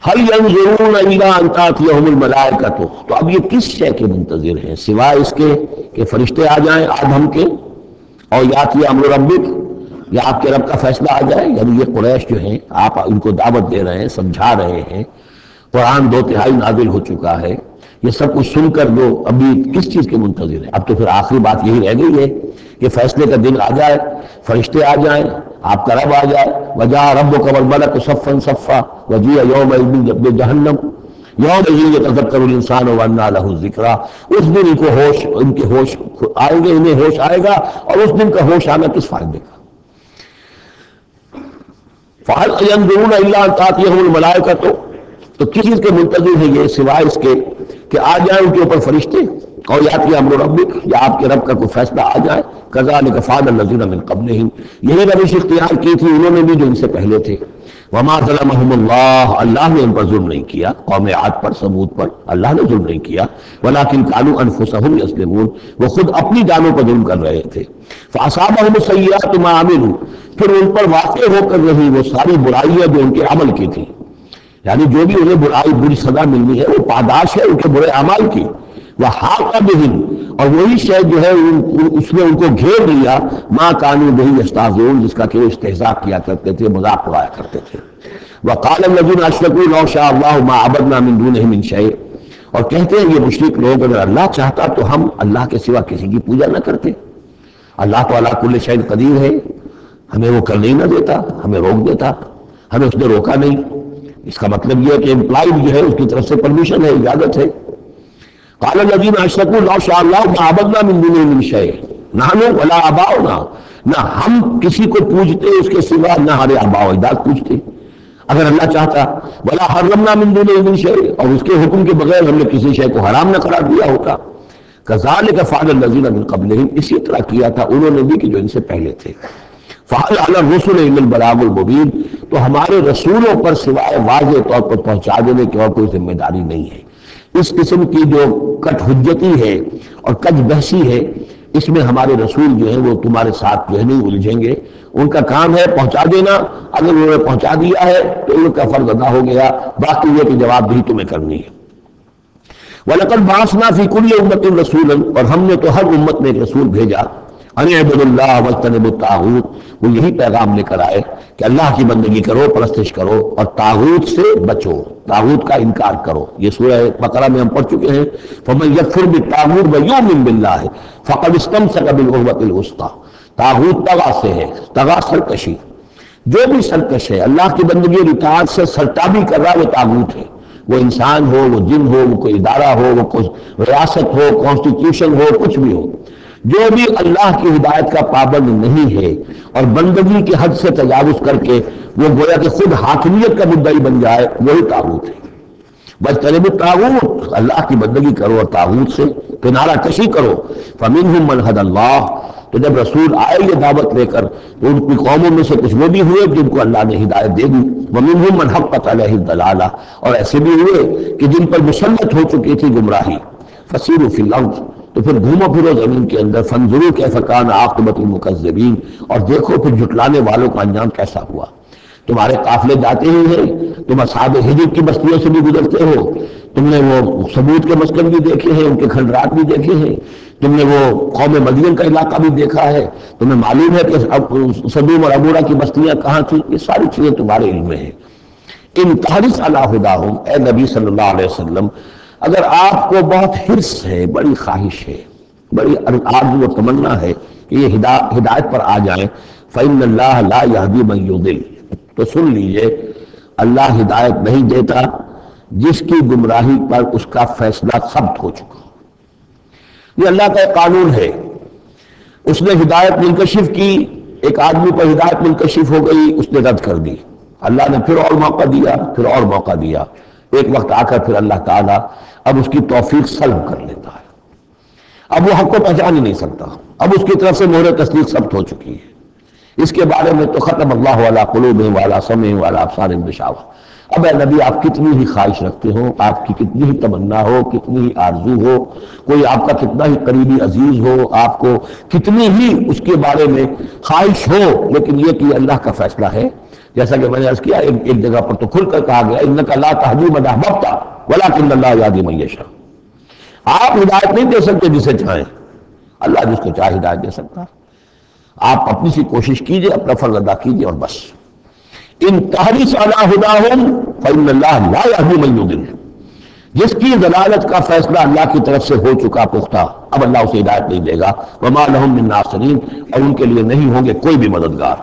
هل ينظرون الى ان تاتيهم الملائکۃ، تو اب یہ کس شے کے منتظر ہیں سوائے اس کے کہ فرشتے آ جائیں آدم کے، اور یاتی امر ربک، یا آپ کے رب کا فیصلہ آ جائے. یعنی یہ قریش جو ہیں آپ ان کو دعوت دے رہے ہیں، سمجھا رہے ہیں، قرآن 2/3 نازل ہو چکا ہے، یہ سب کچھ سن کر وہ ابھی کس چیز کے منتظر ہیں؟ اب تو پھر آخری بات یہی رہ گئی ہے کہ فیصلے کا دن آ جائے، فرشتے آ جائیں، آپ کا رب آ جائے. وجاء ربک والملک صفا صفا وجیء یومئذ بجہنم یومئذ یتذکر الانسان وانى له الذکریٰ، اس دن ان کو ہوش، ان کے ہوش آئیں گے، انہیں ہوش آئے گا، اور اس دن کا ہوش آنا کس فائدے کا. فَهَلْ يَنظُرُونَ إِلَّا أَن تَأْتِيَهُمُ الْمَلَائِكَةُ، تو کس چیز کے منتظر ہیں یہ سوائے اس کے کہ آ جائیں ان کے اوپر فرشتے، اور یاتی امر ربک، یا آپ کے رب کا کوئی فیصلہ آ جائے. کذالک فعل الذین من قبلہم، یہی روش اختیار کی تھی انہوں نے بھی جو ان سے پہلے تھے. وما ظلمہم اللہ، اللہ نے ان پر ظلم نہیں کیا، قوم عاد پر، ثمود پر اللہ نے ظلم نہیں کیا. ولکن کانوا انفسہم یظلمون، وہ خود اپنی جانوں پر ظلم کر رہے تھے. فاصابہم السیئات ما عملوا، پھر ان پر واقع ہو کر رہی وہ ساری برائیاں جو ان کے عمل کی تھی. یعنی جو بھی انہیں برائی بری سزا ملنی ہے وہ پاداش ہے ان کے برے اعمال کی. وحاق بہم، اور وہی شے جو ہے اس نے ان کو گھیر لیا، ما کانوا بہ یستہزئون، جس کا کہ وہ استہزاء کیا کرتے تھے، مذاق اڑایا کرتے تھے. وقال الذین اشرکوا لو شاء اللہ ما عبدنا من دونہ من شیء، اور کہتے ہیں یہ مشرک لوگ اگر اللہ چاہتا تو ہم اللہ کے سوا کسی کی پوجا نہ کرتے. اللہ تو علی کل شیء قدیر ہے، ہمیں وہ کرنے ہی نہ دیتا، ہمیں روک دیتا، ہمیں اس نے روکا نہیں. اس کا مطلب یہ ہے کہ امپلائڈ جو ہے اس کی طرف سے پرمیشن ہے، اجازت ہے. قال الذین اشرکوا لو شاء اللہ ما عبدنا من دونہ من شیء نحن ولا آباؤنا، نہ ہم کسی کو پوجتے اس کے سوا، نہ ہمارے آباء و اجداد پوجتے اگر اللہ چاہتا. ولا حرمنا من دونہ من شیء، اور اس کے حکم کے بغیر ہم نے کسی شے کو حرام نہ قرار دیا ہوتا. کذالک فعل الذین من قبلہم، اسی طرح کیا تھا انہوں نے بھی کہ جو ان سے پہلے تھے. فعل علی الرسل الا البلاغ المبین، تو ہمارے رسولوں پر سوائے واضح طور پر پہنچا دینے کی اور کوئی ذمہ داری نہیں ہے. اس قسم کی جو کٹ حجتی ہے اور کج بحثی ہے، اس میں ہمارے رسول جو ہیں وہ تمہارے ساتھ جو ہے نہیں الجھیں گے. ان کا کام ہے پہنچا دینا، اگر انہوں نے پہنچا دیا ہے تو ان کا فرض ادا ہو گیا، باقی یہ کہ جواب دہی تمہیں کرنی ہے. وَلَقَدْ بَعَثْنَا فِي كُلِّ أُمَّةٍ رَسُولًا، اور ہم نے تو ہر امت میں ایک رسول بھیجا. ان اعبدوا اللہ واجتنبوا الطاغوت، وہ یہی پیغام لے کر آئے کہ اللہ کی بندگی کرو، پرستش کرو، اور طاغوت سے بچو، طاغوت کا انکار کرو. یہ سورہ بقرہ میں ہم پڑھ چکے ہیں. فمن یکفر بالطاغوت ویؤمن باللہ فقد استمسک بالعروۃ الوثقی، طاغوت طغا سے ہے، طغا سرکشی، جو بھی سرکش ہے اللہ کی بندگی اور اطاعت سے سرتابی کر رہا ہے وہ طاغوت ہے. وہ انسان ہو، وہ جن ہو، وہ کوئی ادارہ ہو، وہ کوئی ریاست ہو، کانسٹیٹیوشن ہو، کچھ بھی ہو، جو بھی اللہ کی ہدایت کا پابند نہیں ہے اور بندگی کی حد سے تجاوز کر کے وہ گویا کہ خود حاکمیت کا مدعی بن جائے، وہی طاغوت ہے۔ بجتنبوا الطاغوت، اللہ کی بندگی کرو اور طاغوت سے کنارہ کشی کرو۔ فمنہم من ھدی اللہ، تو جب رسول آئے یہ دعوت لے کر تو ان کی قوموں میں سے کچھ وہ بھی ہوئے جن کو اللہ نے ہدایت دے دی، ومنہم من حقت علیہ الضلالہ، اور ایسے بھی ہوئے کہ جن پر مسلط ہو چکی تھی گمراہی۔ فسیروا فی الارض، تو پھر گھومو پھرو زمین کے اندر، فانظروا کیف کان عاقبۃ المکذبین، اور دیکھو پھر جھٹلانے والوں کا انجام کیسا ہوا۔ تمہارے قافلے جاتے ہی ہیں، تم اصحاب حجر کی بستیوں سے بھی گزرتے ہو، تم نے وہ ثمود کے مسکن بھی دیکھے ہیں، ان کے کھنڈرات بھی دیکھے ہیں، تم نے وہ قوم مدین کا علاقہ بھی دیکھا ہے، تمہیں معلوم ہے کہ سدوم اور عمورہ کی بستیاں کہاں تھیں، یہ ساری چیزیں تمہارے علم میں ہیں۔ ان تحرص علی ہداہم، اے نبی صلی اللہ علیہ وسلم، اگر آپ کو بہت حرص ہے، بڑی خواہش ہے، بڑی آرزو و تمنا ہے کہ یہ ہدایت پر آ جائیں، فإن اللہ لا یہدی من یضل، تو سن لیجئے اللہ ہدایت نہیں دیتا جس کی گمراہی پر اس کا فیصلہ ثبت ہو چکا۔ یہ اللہ کا ایک قانون ہے، اس نے ہدایت منکشف کی، ایک آدمی پر ہدایت منکشف ہو گئی، اس نے رد کر دی، اللہ نے پھر اور موقع دیا، پھر اور موقع دیا، ایک وقت آ کر پھر اللہ تعالیٰ اب اس کی توفیق سلب کر لیتا ہے، اب وہ حق کو پہچان ہی نہیں سکتا، اب اس کی طرف سے مہر تصدیق ثبت ہو چکی ہے۔ اس کے بارے میں تو ختم اللہ علی قلوبہم وعلی سمعہم وعلی ابصارہم غشاوہ۔ اب اے نبی آپ کتنی ہی خواہش رکھتے ہو، آپ کی کتنی ہی تمنا ہو، کتنی ہی آرزو ہو، کوئی آپ کا کتنا ہی قریبی عزیز ہو، آپ کو کتنی ہی اس کے بارے میں خواہش ہو، لیکن یہ کہ یہ اللہ کا فیصلہ ہے، جیسا کہ میں نے عرض کیا ایک جگہ پر تو کھل کر کہا گیا انک لا تہدی من احببت ولکن اللہ یہدی من یشاء، آپ ہدایت نہیں دے سکتے جسے چاہیں، اللہ جس کو چاہے ہدایت دے سکتا۔ آپ اپنی سی کوشش کیجئے، اپنا فرض ادا کیجئے اور بس۔ ان تحرص علی ہداہم فإن اللہ لا یہدی من یضل، جس کی ضلالت کا فیصلہ اللہ کی طرف سے ہو چکا پختہ، اب اللہ اسے ہدایت نہیں دے گا۔ وما لہم من ناصرین، اور ان کے لیے نہیں ہوں گے کوئی بھی مددگار۔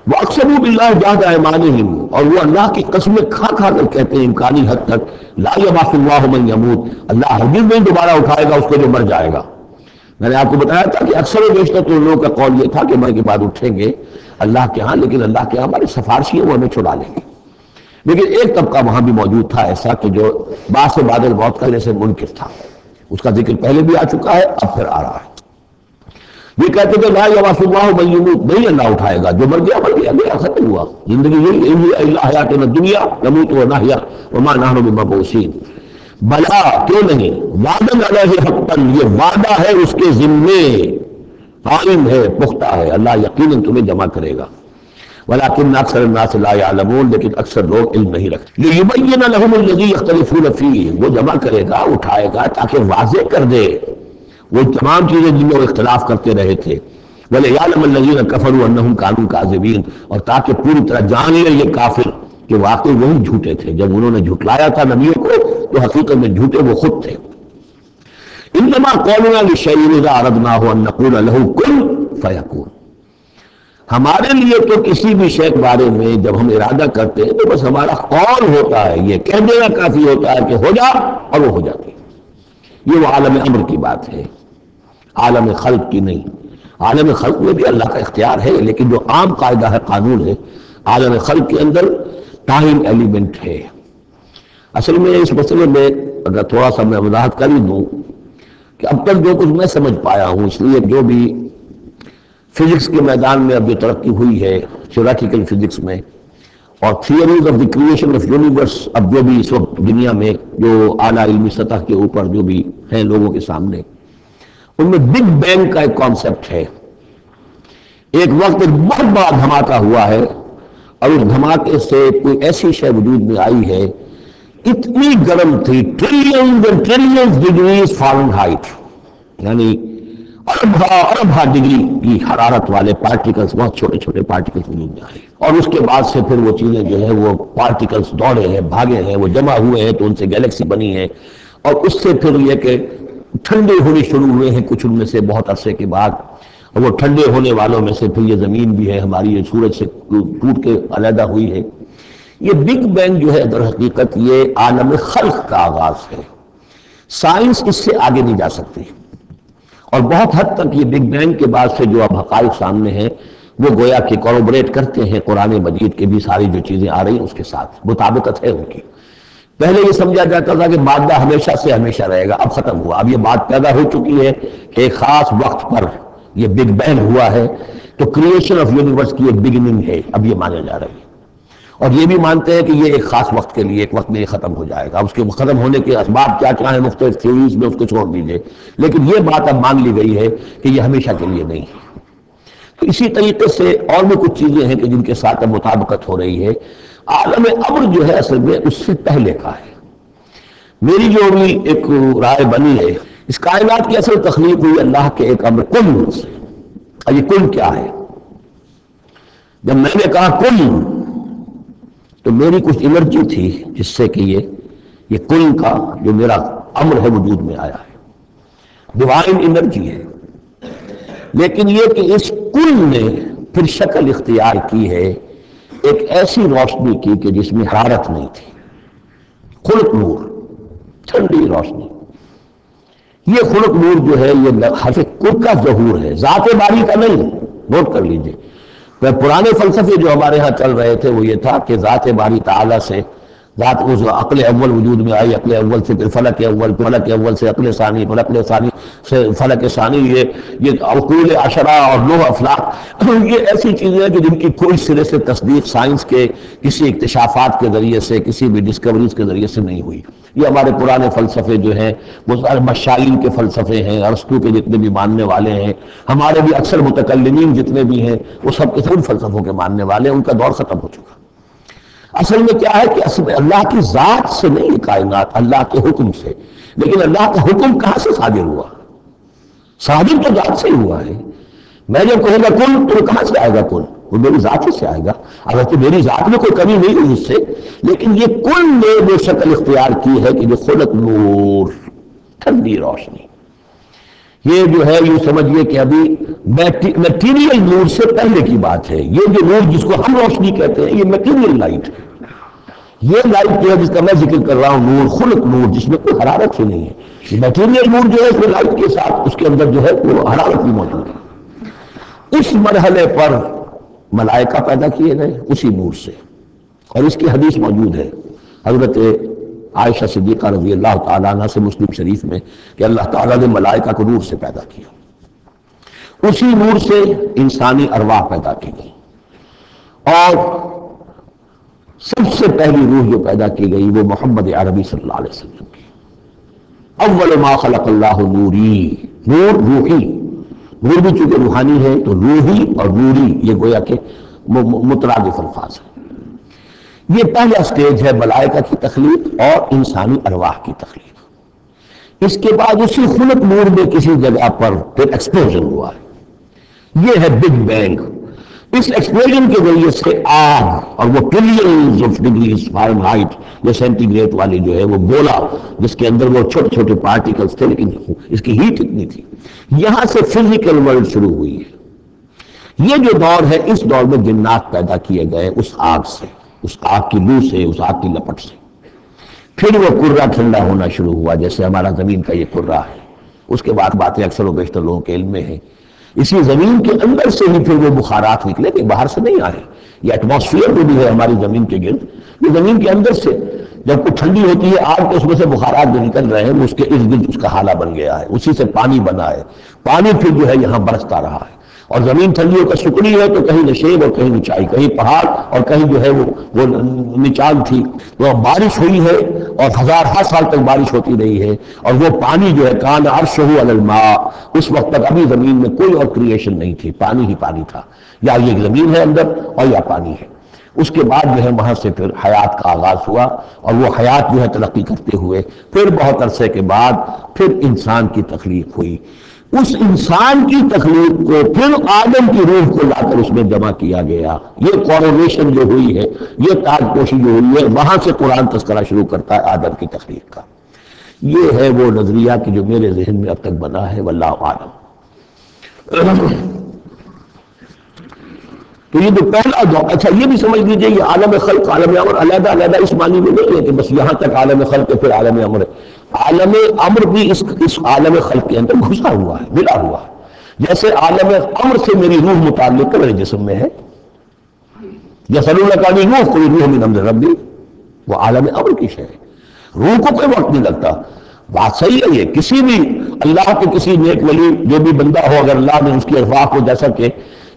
وَأَقْسَمُوا بِاللَّهِ جَهْدَ أَيْمَانِهِمْ، اور وہ اللہ کی قسمیں کھا کھا کر کہتے ہیں امکانی حد تک، لا يبعث الله من يموت، اللہ ہرگز نہیں دوبارہ اٹھائے گا اس کو جو مر جائے گا۔ میں نے آپ کو بتایا تھا کہ اکثر و بیشتر تو لوگوں کا قول یہ تھا کہ مرنے کے بعد اٹھیں گے اللہ کے ہاں، لیکن اللہ کے ہاں ہمارے سفارشی ہیں، وہ ہمیں چھڑا لیں گے۔ لیکن ایک طبقہ وہاں بھی موجود تھا ایسا کہ جو بعد سے بعد الموت کا جیسے منکر تھا، اس کا ذکر پہلے بھی آ چکا ہے، اب پھر آ رہا ہے۔ یہ کہتے تھے لا یبعث اللہ من یموت، نہیں اللہ اٹھائے گا، جو مر گیا گیا، ختم ہوا، زندگی یہی الا حیاتنا الدنیا نموت ونحیا وما نحن بمبعوثین۔ بلا، کیوں نہیں، وعدن علیہ حقا، یہ وعدہ ہے اس کے ذمے، قائم ہے، پختہ ہے، اللہ یقیناً تمہیں جمع کرے گا۔ ولکن اکثر الناس لا یعلمون، لیکن اکثر لوگ علم نہیں رکھتے۔ لیبین لهم الذی یختلفون فیہ، وہ جمع کرے گا، اٹھائے گا تاکہ واضح کر دے وہ تمام چیزیں جن میں وہ اختلاف کرتے رہے تھے۔ وَلِيَعْلَمَ الَّذِينَ كَفَرُوا أَنَّهُمْ كَانُوا كَاذِبِينَ، اور تاکہ پوری طرح جان لے یہ کافر کہ واقعی وہی جھوٹے تھے، جب انہوں نے جھٹلایا تھا نبیوں کو تو حقیقت میں جھوٹے وہ خود تھے۔ انما قولنا للشيء اذا اردناه ان نقول له كن فيكون، ہمارے لیے تو کسی بھی شے کے بارے میں جب ہم ارادہ کرتے ہیں تو بس ہمارا قول ہوتا ہے، یہ کہہ دینا کافی ہوتا ہے کہ ہو جا، اور وہ ہو جاتی ہے۔ یہ وہ عالم امر کی بات ہے، عالم خلق کی نہیں۔ عالم خلق میں بھی اللہ کا اختیار ہے، لیکن جو عام قاعدہ ہے، قانون ہے، عالم خلق کے اندر ٹائم ایلیمنٹ ہے۔ اصل میں اس مسئلے میں اگر تھوڑا سا میں وضاحت کر ہی دوں کہ اب تک جو کچھ میں سمجھ پایا ہوں، اس لیے جو بھی فزکس کے میدان میں اب جو ترقی ہوئی ہے تھیوریٹیکل فزکس میں، اور theories of the creation of universe, اب جو بھی اس وقت دنیا میں جو اعلیٰ علمی سطح کے اوپر جو بھی ہیں لوگوں کے سامنے، ان میں بگ بینگ کا ایک کانسیپٹ ہے۔ ایک وقت ایک بہت بڑا دھماکہ ہوا ہے، اور اس دھماکے سے کوئی ایسی شے وجود میں آئی ہے، اتنی گرم تھی، trillions and trillions degrees foreign height, یعنی اربھا ڈگری کی حرارت والے پارٹیکلز، بہت چھوٹے چھوٹے پارٹیکلز وجود میں آئے، اور اس کے بعد سے پھر وہ چیزیں جو ہے وہ پارٹیکلز دوڑے ہیں، بھاگے ہیں، وہ جمع ہوئے ہیں تو ان سے گیلیکسی بنی ہے، اور اس سے پھر یہ کہ ٹھنڈے ہونے شروع ہوئے ہیں کچھ ان میں سے بہت عرصے کے بعد، اور وہ ٹھنڈے ہونے والوں میں سے پھر یہ زمین بھی ہے ہماری، یہ سورج سے ٹوٹ کے علیحدہ ہوئی ہے۔ یہ بگ بینگ جو ہے در حقیقت یہ عالم خلق کا آغاز ہے. سائنس اس سے آگے نہیں جا سکتی، اور بہت حد تک یہ بگ بینگ کے بعد سے جو اب حقائق سامنے ہیں وہ گویا کہ کوریبوریٹ کرتے ہیں قرآن مجید کے بھی ساری جو چیزیں آ رہی ہیں اس کے ساتھ مطابقت ہے ان کی. پہلے یہ سمجھا جاتا تھا کہ مادہ ہمیشہ سے ہمیشہ رہے گا، اب ختم ہوا. اب یہ بات پیدا ہو چکی ہے کہ ایک خاص وقت پر یہ بگ بینگ ہوا ہے، تو کریشن آف یونیورس کی ایک بگننگ ہے، اب یہ مانا جا رہی ہے. اور یہ بھی مانتے ہیں کہ یہ ایک خاص وقت کے لیے، ایک وقت میں یہ ختم ہو جائے گا. اب اس کے ختم ہونے کے اسباب کیا کیا ہیں مختلف تھیوریز میں، اس کو چھوڑ دیجئے، لیکن یہ بات اب مان لی گئی ہے کہ یہ ہمیشہ کے لیے نہیں ہے. تو اسی طریقے سے اور بھی کچھ چیزیں ہیں کہ جن کے ساتھ اب مطابقت ہو رہی ہے. عالم ابر جو ہے اصل میں اس سے پہلے کا ہے. میری جو بھی ایک رائے بنی ہے، اس کائنات کی اصل تخلیق ہوئی اللہ کے ایک امر کن سے. اور یہ کن کیا ہے؟ جب میں نے کہا کن تو میری کچھ انرجی تھی جس سے کہ یہ کن کا جو میرا امر ہے وجود میں آیا ہے، ڈیوائن انرجی ہے. لیکن یہ کہ اس کن نے پھر شکل اختیار کی ہے ایک ایسی روشنی کی کہ جس میں حرارت نہیں تھی، خلق نور، ٹھنڈی روشنی. یہ خلق نور جو ہے یہ حرف کن کا ظہور ہے، ذات باری کا نہیں. نوٹ کر لیجئے، پرانے فلسفے جو ہمارے ہاں چل رہے تھے وہ یہ تھا کہ ذات باری تعالیٰ سے ذات اس عقل اول وجود میں آئی، عقل اول سے پھر فلک اول، فلک اول سے عقل ثانی، عقل ثانی سے فلک ثانی. یہ عقول عشرہ اور 9 افلاک، یہ ایسی چیزیں ہیں کہ جن کی کوئی سرے سے تصدیق سائنس کے کسی اکتشافات کے ذریعے سے، کسی بھی ڈسکوریز کے ذریعے سے نہیں ہوئی. یہ ہمارے پرانے فلسفے جو ہیں وہ مشائین کے فلسفے ہیں، ارسطو کے جتنے بھی ماننے والے ہیں، ہمارے بھی اکثر متکلمین جتنے بھی ہیں وہ سب کے سب فلسفوں کے ماننے والے ہیں. ان کا دور ختم ہو چکا. اصل میں کیا ہے کہ اصل میں اللہ کی ذات سے نہیں کائنات، اللہ کے حکم سے. لیکن اللہ کا حکم کہاں سے صادر ہوا؟ صادر تو ذات سے ہی ہوا ہے. میں جب کہوں گا کن تو کہاں سے آئے گا کن؟ وہ میری ذات سے آئے گا. اگرچہ میری ذات میں کوئی کمی نہیں ہوئی اس سے، لیکن یہ کن نے وہ شکل اختیار کی ہے کہ جو خلق نور، ٹھنڈی روشنی. یہ جو ہے یوں سمجھیے کہ ابھی میٹیریل نور سے پہلے کی بات ہے. یہ جو نور جس کو ہم روشنی کہتے ہیں یہ میٹیریل لائٹ ہے. یہ لائٹ جو ہے جس کا میں ذکر کر رہا ہوں نور، خلق نور، جس میں کوئی حرارت ہی نہیں ہے. یہ میٹیریل نور جو ہے اس میں لائٹ کے ساتھ اس کے اندر جو ہے وہ حرارت بھی موجود ہے. اس مرحلے پر ملائکہ پیدا کیے گئے اسی نور سے. اور اس کی حدیث موجود ہے حضرت عائشہ صدیقہ رضی اللہ تعالیٰ عنہ سے مسلم شریف میں کہ اللہ تعالیٰ نے ملائکہ کو نور سے پیدا کیا. اسی نور سے انسانی ارواح پیدا کی گئی. اور سب سے پہلی روح جو پیدا کی گئی وہ محمد عربی صلی اللہ علیہ وسلم کی. اول ما خلق اللہ نوری، نور روحی. نور بھی چونکہ روحانی ہے تو روحی اور نوری یہ گویا کہ مترادف الفاظ ہیں. یہ پہلا سٹیج ہے ملائکہ کی تخلیق اور انسانی ارواح کی تخلیق. اس کے بعد اسی خلق نور میں کسی جگہ پر پھر ایکسپلوژن ہوا ہے. یہ ہے بگ بینگ. اس ایکسپلوژن کے ذریعے سے آگ، اور وہ ٹریلینز آف ڈگریز فارنہائٹ یا سینٹی گریڈ والی جو ہے وہ گولا جس کے اندر وہ چھوٹے چھوٹے پارٹیکلز تھے، لیکن اس کی ہیٹ اتنی تھی. یہاں سے فزیکل ورلڈ شروع ہوئی ہے. یہ جو دور ہے اس دور میں جنات پیدا کیے گئے اس آگ سے، اس آگ کی لو سے، اس آگ کی لپٹ سے. پھر وہ کرہ ٹھنڈا ہونا شروع ہوا جیسے ہمارا زمین کا یہ کرہ ہے. اس کے بعد باتیں اکثر و بیشتر لوگوں کے علم میں ہیں. اسی زمین کے اندر سے ہی پھر وہ بخارات نکلے کہ باہر سے نہیں آئے. یہ ایٹماسفیئر جو بھی ہے ہماری زمین کے گرد، یہ زمین کے اندر سے جب کوئی ٹھنڈی ہوتی ہے آگ تو اس میں سے بخارات جو نکل رہے ہیں وہ اس کے ارد گرد اس کا حالہ بن گیا ہے. اسی سے پانی بنا ہے. پانی پھر جو ہے یہاں برستا رہا ہے. اور زمین ٹھنڈیوں کا سکڑی ہے تو کہیں نشیب اور کہیں اونچائی، کہیں پہاڑ اور کہیں جو ہے وہ نچان تھی. تو بارش ہوئی ہے اور ہزارہ سال تک بارش ہوتی رہی ہے. اور وہ پانی جو ہے کان عرشہ علی الماء، اس وقت تک ابھی زمین میں کوئی اور کریشن نہیں تھی، پانی ہی پانی تھا. یا یہ زمین ہے اندر اور یا پانی ہے. اس کے بعد جو ہے وہاں سے پھر حیات کا آغاز ہوا، اور وہ حیات جو ہے ترقی کرتے ہوئے پھر بہت عرصے کے بعد پھر انسان کی تخلیق ہوئی. اس انسان کی تخلیق کو پھر آدم کی روح کو لا کر اس میں جمع کیا گیا. یہ کورونیشن جو ہوئی ہے، یہ تاج پوشی جو ہوئی ہے، وہاں سے قرآن تذکرہ شروع کرتا ہے آدم کی تخلیق کا. یہ ہے وہ نظریہ کہ جو میرے ذہن میں اب تک بنا ہے، واللہ اعلم. تو یہ جو پہلا دور، اچھا یہ بھی سمجھ لیجئے یہ عالم خلق عالم امر علیحدہ علیحدہ اس معنی میں نہیں ہے کہ بس یہاں تک عالم خلق ہے پھر عالم امر ہے۔ عالم امر بھی اس عالم خلق کے اندر گھسا ہوا ہے، ملا ہوا ہے، جیسے عالم امر سے میری روح متعلق میرے جسم میں ہے، یسألونک عن الروح قل الروح من امر ربی، وہ عالم امر کی شے ہے، روح کو کوئی وقت نہیں لگتا۔ بات صحیح ہے، یہ کسی بھی اللہ کے کسی نیک ولی جو بھی بندہ ہو اگر اللہ نے اس کی ارواح کو، جیسا کہ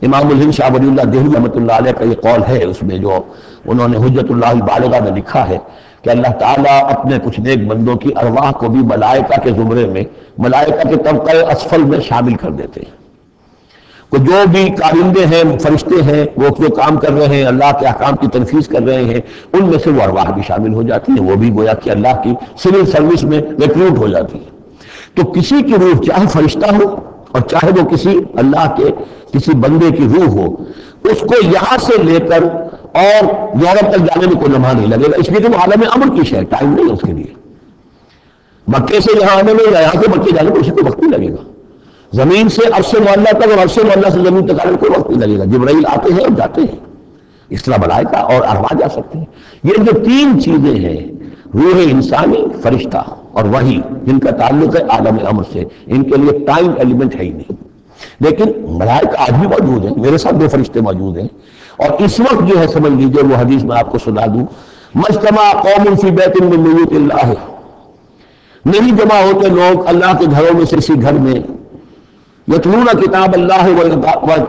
امام الہند شاہ ولی اللہ دہلوی رحمۃ اللہ علیہ کا یہ قول ہے، اس میں جو انہوں نے حجت اللہ البالغہ میں لکھا ہے کہ اللہ تعالیٰ اپنے کچھ نیک بندوں کی ارواح کو بھی ملائکہ کے زمرے میں، ملائکہ کے طبقہ اسفل میں شامل کر دیتے ہیں، کہ جو بھی کارندے ہیں، فرشتے ہیں، وہ جو کام کر رہے ہیں، اللہ کے احکام کی تنفیذ کر رہے ہیں، ان میں سے وہ ارواح بھی شامل ہو جاتی ہیں، وہ بھی گویا کہ اللہ کی سول سروس میں ریکروٹ ہو جاتی ہے۔ تو کسی کی روح چاہے فرشتہ ہو اور چاہے وہ کسی اللہ کے کسی بندے کی روح ہو، اس کو یہاں سے لے کر اور یورپ تک جانے میں کوئی لمحہ نہیں لگے گا، اس لیے کہ وہ عالم امر کی شے، ٹائم نہیں ہے اس کے لیے۔ مکے سے یہاں آنے میں یا یہاں سے مکے جانے میں اسے کوئی وقت نہیں لگے گا، زمین سے عرش معلیٰ تک اور عرش معلیٰ سے زمین تک آنے میں کوئی وقت نہیں لگے گا، جبرائیل آتے ہیں اور جاتے ہیں، اس طرح ملائکہ اور ارواح جا سکتے ہیں۔ یہ جو تین چیزیں ہیں، روح انسانی، فرشتہ اور وحی، جن کا تعلق ہے عالم امر سے، ان کے لیے ٹائم ایلیمنٹ ہے ہی نہیں۔ لیکن ملائکہ آج بھی موجود ہیں، میرے ساتھ 2 فرشتے موجود ہیں، اور اس وقت جو ہے سمجھ لیجیے وہ حدیث میں آپ کو سنا دوں، مجتمع قوم فی بیت من بیوت اللہ، نہیں جمع ہوتے لوگ اللہ کے گھروں میں سے کسی گھر میں، یتلون کتاب اللہ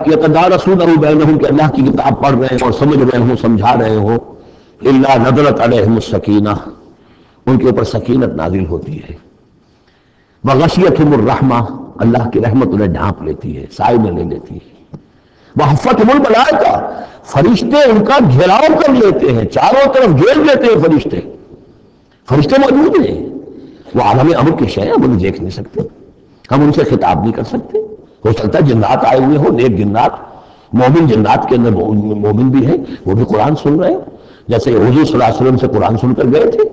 ویتدارسونہ بینہم، کہ اللہ کی کتاب پڑھ رہے ہیں اور سمجھ رہے ہوں، سمجھا رہے ہوں، الا نزلت علیہم السکینہ، ان کے اوپر سکینت نازل ہوتی ہے، وغشیتہم الرحمہ، اللہ کی رحمت انہیں ڈھانپ لیتی ہے، سائے میں لے لیتی ہے، وحفتہم الملائکہ، فرشتے ان کا گھیراؤ کر لیتے ہیں، چاروں طرف گھیر لیتے ہیں فرشتے، فرشتے موجود ہیں، وہ عالم امر کی شے ہے، ہم انہیں دیکھ نہیں سکتے، ہم ان سے خطاب نہیں کر سکتے۔ ہو سکتا ہے جنات آئے ہوئے ہو، نیک جنات، مومن جنات کے اندر مومن بھی ہیں، وہ بھی قرآن سن رہے ہیں، جیسے حضور صلی اللہ علیہ وسلم سے قرآن سن کر گئے تھے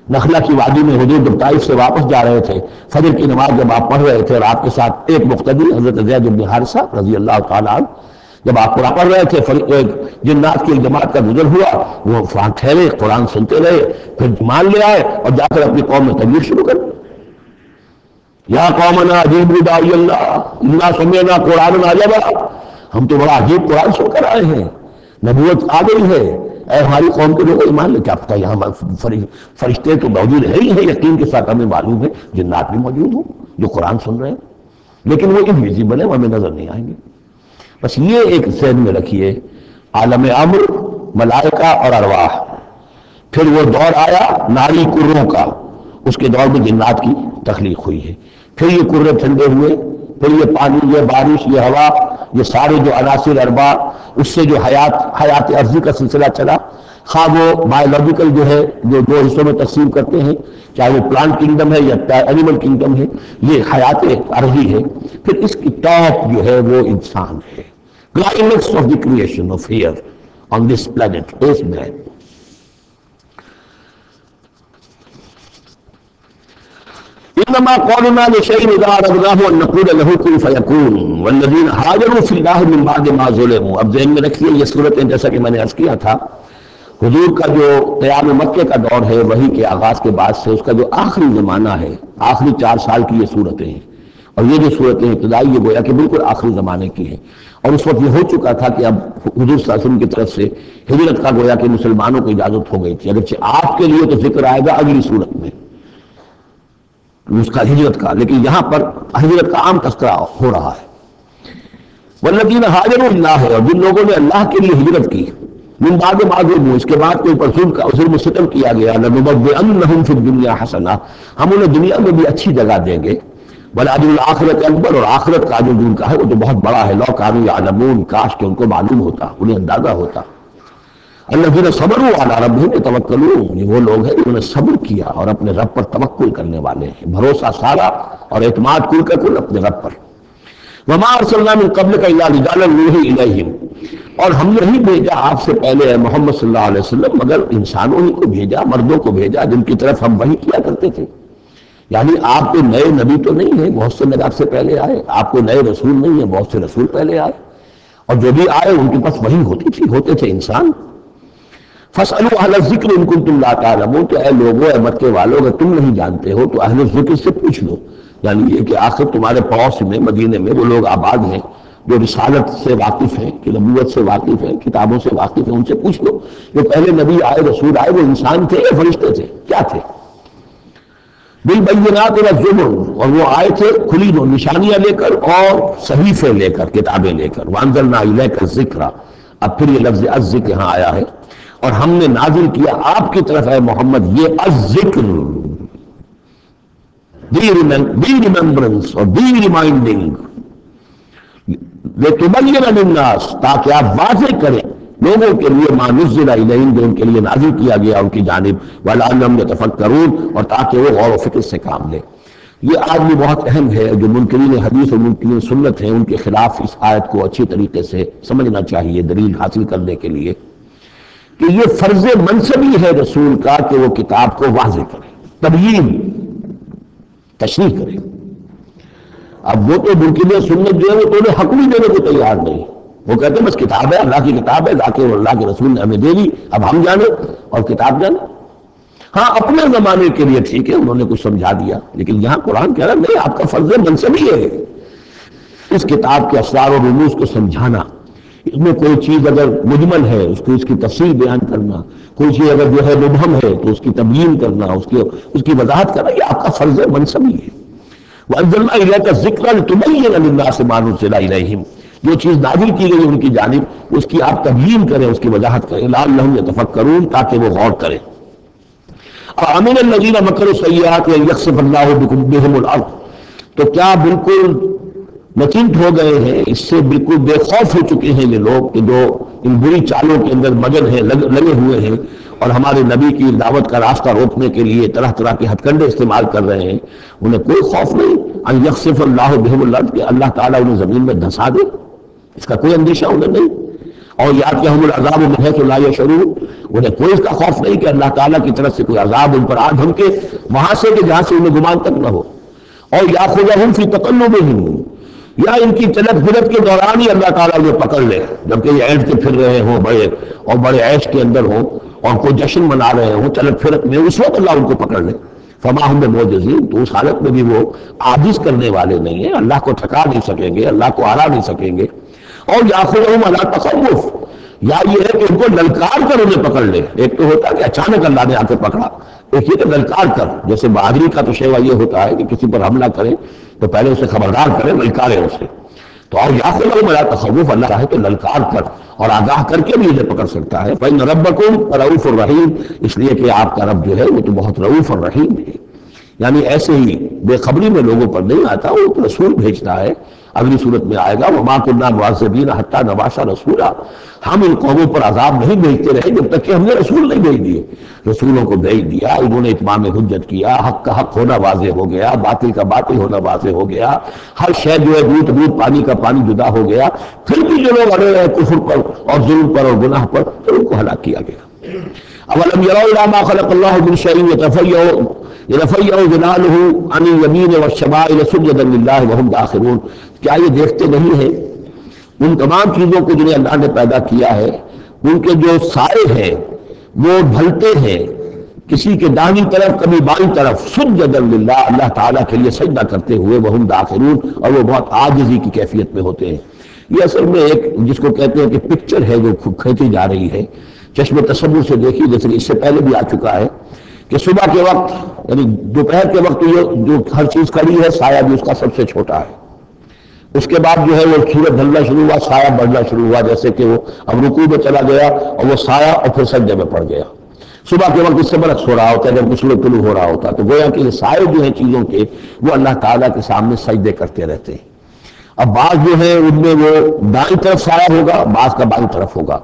نخلا کی وادی میں، حضور جب طائف سے واپس جا رہے تھے، فجر کی نماز جب آپ پڑھ رہے تھے اور آپ کے ساتھ ایک مقتدی حضرت زید بن حارثہ رضی اللہ تعالیٰ عنہ، جب آپ قرآن پڑھ رہے تھے، جنات کی ایک جماعت کا گزر ہوا، وہ وہاں ٹھہرے، قرآن سنتے رہے، پھر مان لے آئے اور جا کر اپنی قوم میں تبلیغ شروع کر، یا قومنا اجیبوا داعی اللہ انا سمعنا قرآنا عجبا، ہم تو بڑا عجیب قرآن سن کر آئے ہیں، نبوت آ گئی ہے، اے ہماری قوم کے لوگ ایمان لے، کیا پتہ یہاں فرشتے تو موجود ہے ہی ہے، یقین کے ساتھ ہمیں معلوم ہے جنات بھی موجود ہوں جو قرآن سن رہے ہیں، لیکن وہ انویزیبل ہے، وہ ہمیں نظر نہیں آئیں گے۔ بس یہ ایک ذہن میں رکھیے، عالم امر، ملائکہ اور ارواح۔ پھر وہ دور آیا ناری کروں کا، اس کے دور میں جنات کی تخلیق ہوئی ہے، پھر یہ کرے ٹھنڈے ہوئے، پھر یہ پانی، یہ بارش، یہ ہوا، یہ سارے جو عناصر اربع، اس سے جو حیات عرضی کا سلسلہ چلا، خواہ وہ بایولوجیکل جو ہے جو 2 حصوں میں تقسیم کرتے ہیں، چاہے وہ پلانٹ کنگڈم ہے یا اینیمل کنگڈم ہے، یہ حیات عرضی ہے، پھر اس کی ٹاپ جو ہے وہ انسان ہے، climax of the creation of here on this planet is man. انما قولنا لشيء اذا اردناه ان نقول له كن فيكون والذين هاجروا في الله من بعد ما ظلموا۔ اب ذہن میں رکھیے یہ صورتیں جیسا کہ میں نے عرض کیا تھا، حضور کا جو قیام مکے کا دور ہے، وحی کے آغاز کے بعد سے اس کا جو آخری زمانہ ہے، آخری 4 سال کی یہ صورتیں ہیں، اور یہ جو صورتیں ابتدائی یہ گویا کہ بالکل آخری زمانے کی ہیں، اور اس وقت یہ ہو چکا تھا کہ اب حضور صلی اللہ علیہ وسلم کی طرف سے ہجرت کا گویا کہ مسلمانوں کو اجازت ہو گئی تھی، اگرچہ آپ کے لیے تو ذکر آئے گا اگلی صورت میں اس کا ہجرت کا، لیکن یہاں پر ہجرت کا عام تذکرہ ہو رہا ہے۔ والذین ہاجروا اللہ، اور جن لوگوں نے اللہ کے لیے ہجرت کی، من بعد ما ظلموا، اس کے بعد کے اوپر ظلم و ستم کیا گیا، لنبوئنہم فی الدنیا حسنہ، ہم انہیں دنیا میں بھی اچھی جگہ دیں گے، ولاجر الآخرۃ اکبر، اور آخرت کا جو ان کا ہے وہ تو بہت بڑا ہے، لو کانوا یعلمون، کاش کہ ان کو معلوم ہوتا، انہیں اندازہ ہوتا۔ الذین صبروا علی ربہم یتوکلون، یہ وہ لوگ ہیں جنہوں نے صبر کیا اور اپنے رب پر توکل کرنے والے ہیں، بھروسہ سارا اور اعتماد کل کا کل اپنے رب پر۔ وما ارسلنا من قبلک الا رجالا نوحی الیہم، اور ہم نے نہیں بھیجا آپ سے پہلے اے محمد صلی اللہ علیہ وسلم مگر انسانوں ہی کو بھیجا، مردوں کو بھیجا جن کی طرف ہم وحی کیا کرتے تھے، یعنی آپ کو نئے نبی تو نہیں ہیں، بہت سے نبی آپ سے پہلے آئے، آپ کو نئے رسول نہیں ہیں، بہت سے رسول پہلے آئے، اور جو بھی آئے ان کے پاس وہی ہوتی تھی، ہوتے تھے انسان۔ فَاسْأَلُوا أَهْلَ الذِّكْرِ إِن كُنتُمْ لَا تَعْلَمُونَ، کہ اے لوگوں، اے مکے والوں، اگر تم نہیں جانتے ہو تو اہل ذکر سے پوچھ لو، یعنی یہ کہ آخر تمہارے پڑوس میں مدینے میں وہ لوگ آباد ہیں جو رسالت سے واقف ہیں، کہ نبوت سے واقف ہیں، کتابوں سے واقف ہیں، ان سے پوچھ لو جو پہلے نبی آئے، رسول آئے، وہ انسان تھے یا فرشتے تھے، کیا تھے؟ بالبینات والزبر، اور وہ آئے تھے کھلی نشانیاں لے کر اور صحیفے لے کر، کتابیں لے کر۔ وانزلنا الیک الذکر، اب پھر یہ لفظ الذکر یہاں آیا ہے، اور ہم نے نازل کیا آپ کی طرف اے محمد یہ الذکر، دی ریممبرنس اور دی ریمائنڈنگ، لتبین للناس، تاکہ آپ واضح کریں لوگوں کے لیے ما نزل الیہم، جو ان کے لیے نازل کیا گیا ان کی جانب، ولعلہم یتفکرون، اور تاکہ وہ غور و فکر سے کام لیں۔ یہ آدمی بہت اہم ہے، جو منکرین حدیث اور منکرین سنت ہیں ان کے خلاف اس آیت کو اچھی طریقے سے سمجھنا چاہیے دلیل حاصل کرنے کے لیے، کہ یہ فرض منصبی ہے رسول کا کہ وہ کتاب کو واضح کرے، تبیین، تشریح کرے۔ اب وہ تو منکرین سنت جو ہے وہ تو انہیں حق بھی دینے کو تیار نہیں، وہ کہتے ہیں بس کتاب ہے، اللہ کی کتاب ہے، اللہ کے رسول نے ہمیں دے دی، اب ہم جانے اور کتاب جانے۔ ہاں اپنے زمانے کے لیے ٹھیک ہے، انہوں نے کچھ سمجھا دیا، لیکن یہاں قرآن کہہ رہا نہیں، آپ کا فرض منصبی ہے اس کتاب کے اسرار و رموز کو سمجھانا۔ اس میں کوئی چیز اگر مجمل ہے اس کو، اس کی تفصیل بیان کرنا، کوئی چیز اگر جو ہے مبہم ہے تو اس کی تبیین کرنا، اس کی وضاحت کرنا، یہ آپ کا فرض منصبی ہے۔ وَأَنزَلْنَا إِلَيْكَ الذِّكْرَ لِتُبَيِّنَ لِلنَّاسِ مَا نُزِّلَ إِلَيْهِمْ، جو چیز نازل کی گئی ان کی جانب اس کی آپ تبیین کریں، اس کی وضاحت کریں، لعلہم یتفکرون، تاکہ وہ غور کریں۔ وَأَمِنَ الَّذِينَ مَكَرُوا السَّيِّئَاتِ أَن يَخْسِفَ اللَّهُ بِهِمُ الْأَرْضَ، تو کیا بالکل مچنت ہو گئے ہیں، اس سے بالکل بے خوف ہو چکے ہیں یہ لوگ کہ جو ان بری چالوں کے اندر مگن ہیں، لگے ہوئے ہیں، اور ہمارے نبی کی دعوت کا راستہ روکنے کے لیے طرح طرح کے ہتھ کنڈے استعمال کر رہے ہیں، انہیں کوئی خوف نہیں ان یخسف اللہ بہم الارض، کہ اللہ تعالیٰ انہیں زمین میں دھسا دے، اس کا کوئی اندیشہ انہیں نہیں۔ اور یاتیہم العذاب من حیث لا یشعرون، انہیں کوئی اس کا خوف نہیں کہ اللہ تعالیٰ کی طرف سے کوئی عذاب ان پر آ دھمکے وہاں سے کہ جہاں سے انہیں گمان تک نہ ہو۔ اور یاخذہم فی تقلبہم، یا ان کی چلت پھرت کے دوران ہی اللہ تعالیٰ انہیں پکڑ لے، جبکہ یہ عیش کے پھر رہے ہوں بڑے عیش کے اندر ہوں اور کوئی جشن منا رہے ہوں چلت پھرت میں، اس وقت اللہ ان کو پکڑ لے۔ فما ہم بمعجزین، تو اس حالت میں بھی وہ عاجز کرنے والے نہیں ہیں، اللہ کو تھکا نہیں سکیں گے، اللہ کو ہرا نہیں سکیں گے۔ اور یاخذہم علی تخوف، یا یہ ہے کہ ان کو للکار کر انہیں پکڑ لے۔ ایک تو ہوتا ہے کہ اچانک اللہ نے آ کے پکڑا، ایک یہ کہ للکار کر، جیسے بہادری کا تو شیوا یہ ہوتا ہے کہ کسی پر حملہ کریں تو پہلے اسے خبردار کریں، للکاریں اسے۔ تو اور یاخذہم علی تخوف، اللہ چاہے تو للکار کر اور آگاہ کر کے بھی انہیں پکڑ سکتا ہے۔ فإن ربکم رؤوف الرحیم، اس لیے کہ آپ کا رب جو ہے وہ تو بہت رؤوف الرحیم ہے، یعنی ایسے ہی بے خبری میں لوگوں پر نہیں آتا، وہ تو رسول بھیجتا ہے۔ اگلی صورت میں آئے گا وما كنا معذبین حتی نبعث رسولا، ہم ان قوموں پر عذاب نہیں بھیجتے رہے جب تک کہ ہم نے رسول نہیں بھیج دیے۔ رسولوں کو بھیج دیا، انہوں نے اتمام حجت کیا، حق کا حق ہونا واضح ہو گیا، باطل کا باطل ہونا واضح ہو گیا، ہر شے جو ہے دودھ پانی کا پانی جدا ہو گیا، پھر بھی جو لوگ اڑے رہے کفر پر اور ظلم پر اور گناہ پر، پھر ان کو ہلاک کیا گیا۔ اولم يروا الى ما خلق الله من شيء يتفيأ ظلاله عن اليمين والشمائل سجدا لله وهم داخرون، کیا یہ دیکھتے نہیں ہیں ان تمام چیزوں کو جنہیں اللہ نے پیدا کیا ہے، ان کے جو سائے ہیں وہ ڈھلتے ہیں کسی کے داہنی طرف کبھی بائیں طرف، سجدا للہ، اللہ تعالیٰ کے لیے سجدہ کرتے ہوئے، وهم داخرون، اور وہ بہت عاجزی کی کیفیت میں ہوتے ہیں۔ یہ اصل میں ایک جس کو کہتے ہیں کہ پکچر ہے جو کھینچی جا رہی ہے، چشم تصور سے دیکھی، جیسے اس سے پہلے بھی آ چکا ہے کہ صبح کے وقت یعنی دوپہر کے وقت یہ جو ہر چیز کھڑی ہے، سایہ بھی اس کا سب سے چھوٹا ہے۔ اس کے بعد جو ہے وہ سورج ڈھلنا شروع ہوا، سایہ بڑھنا شروع ہوا، جیسے کہ وہ اب رکوع میں چلا گیا اور وہ سایہ اور پھر سجدے میں پڑ گیا۔ صبح کے وقت اس سے برعکس ہو رہا ہوتا ہے جب سورج طلوع ہو رہا ہوتا ہے، تو گویا کہ یہ سائے جو ہیں چیزوں کے وہ اللہ تعالیٰ کے سامنے سجدے کرتے رہتے ہیں۔ اب بعض جو ہے ان میں وہ دائیں طرف سایہ ہوگا، بعض کا بائیں طرف ہوگا،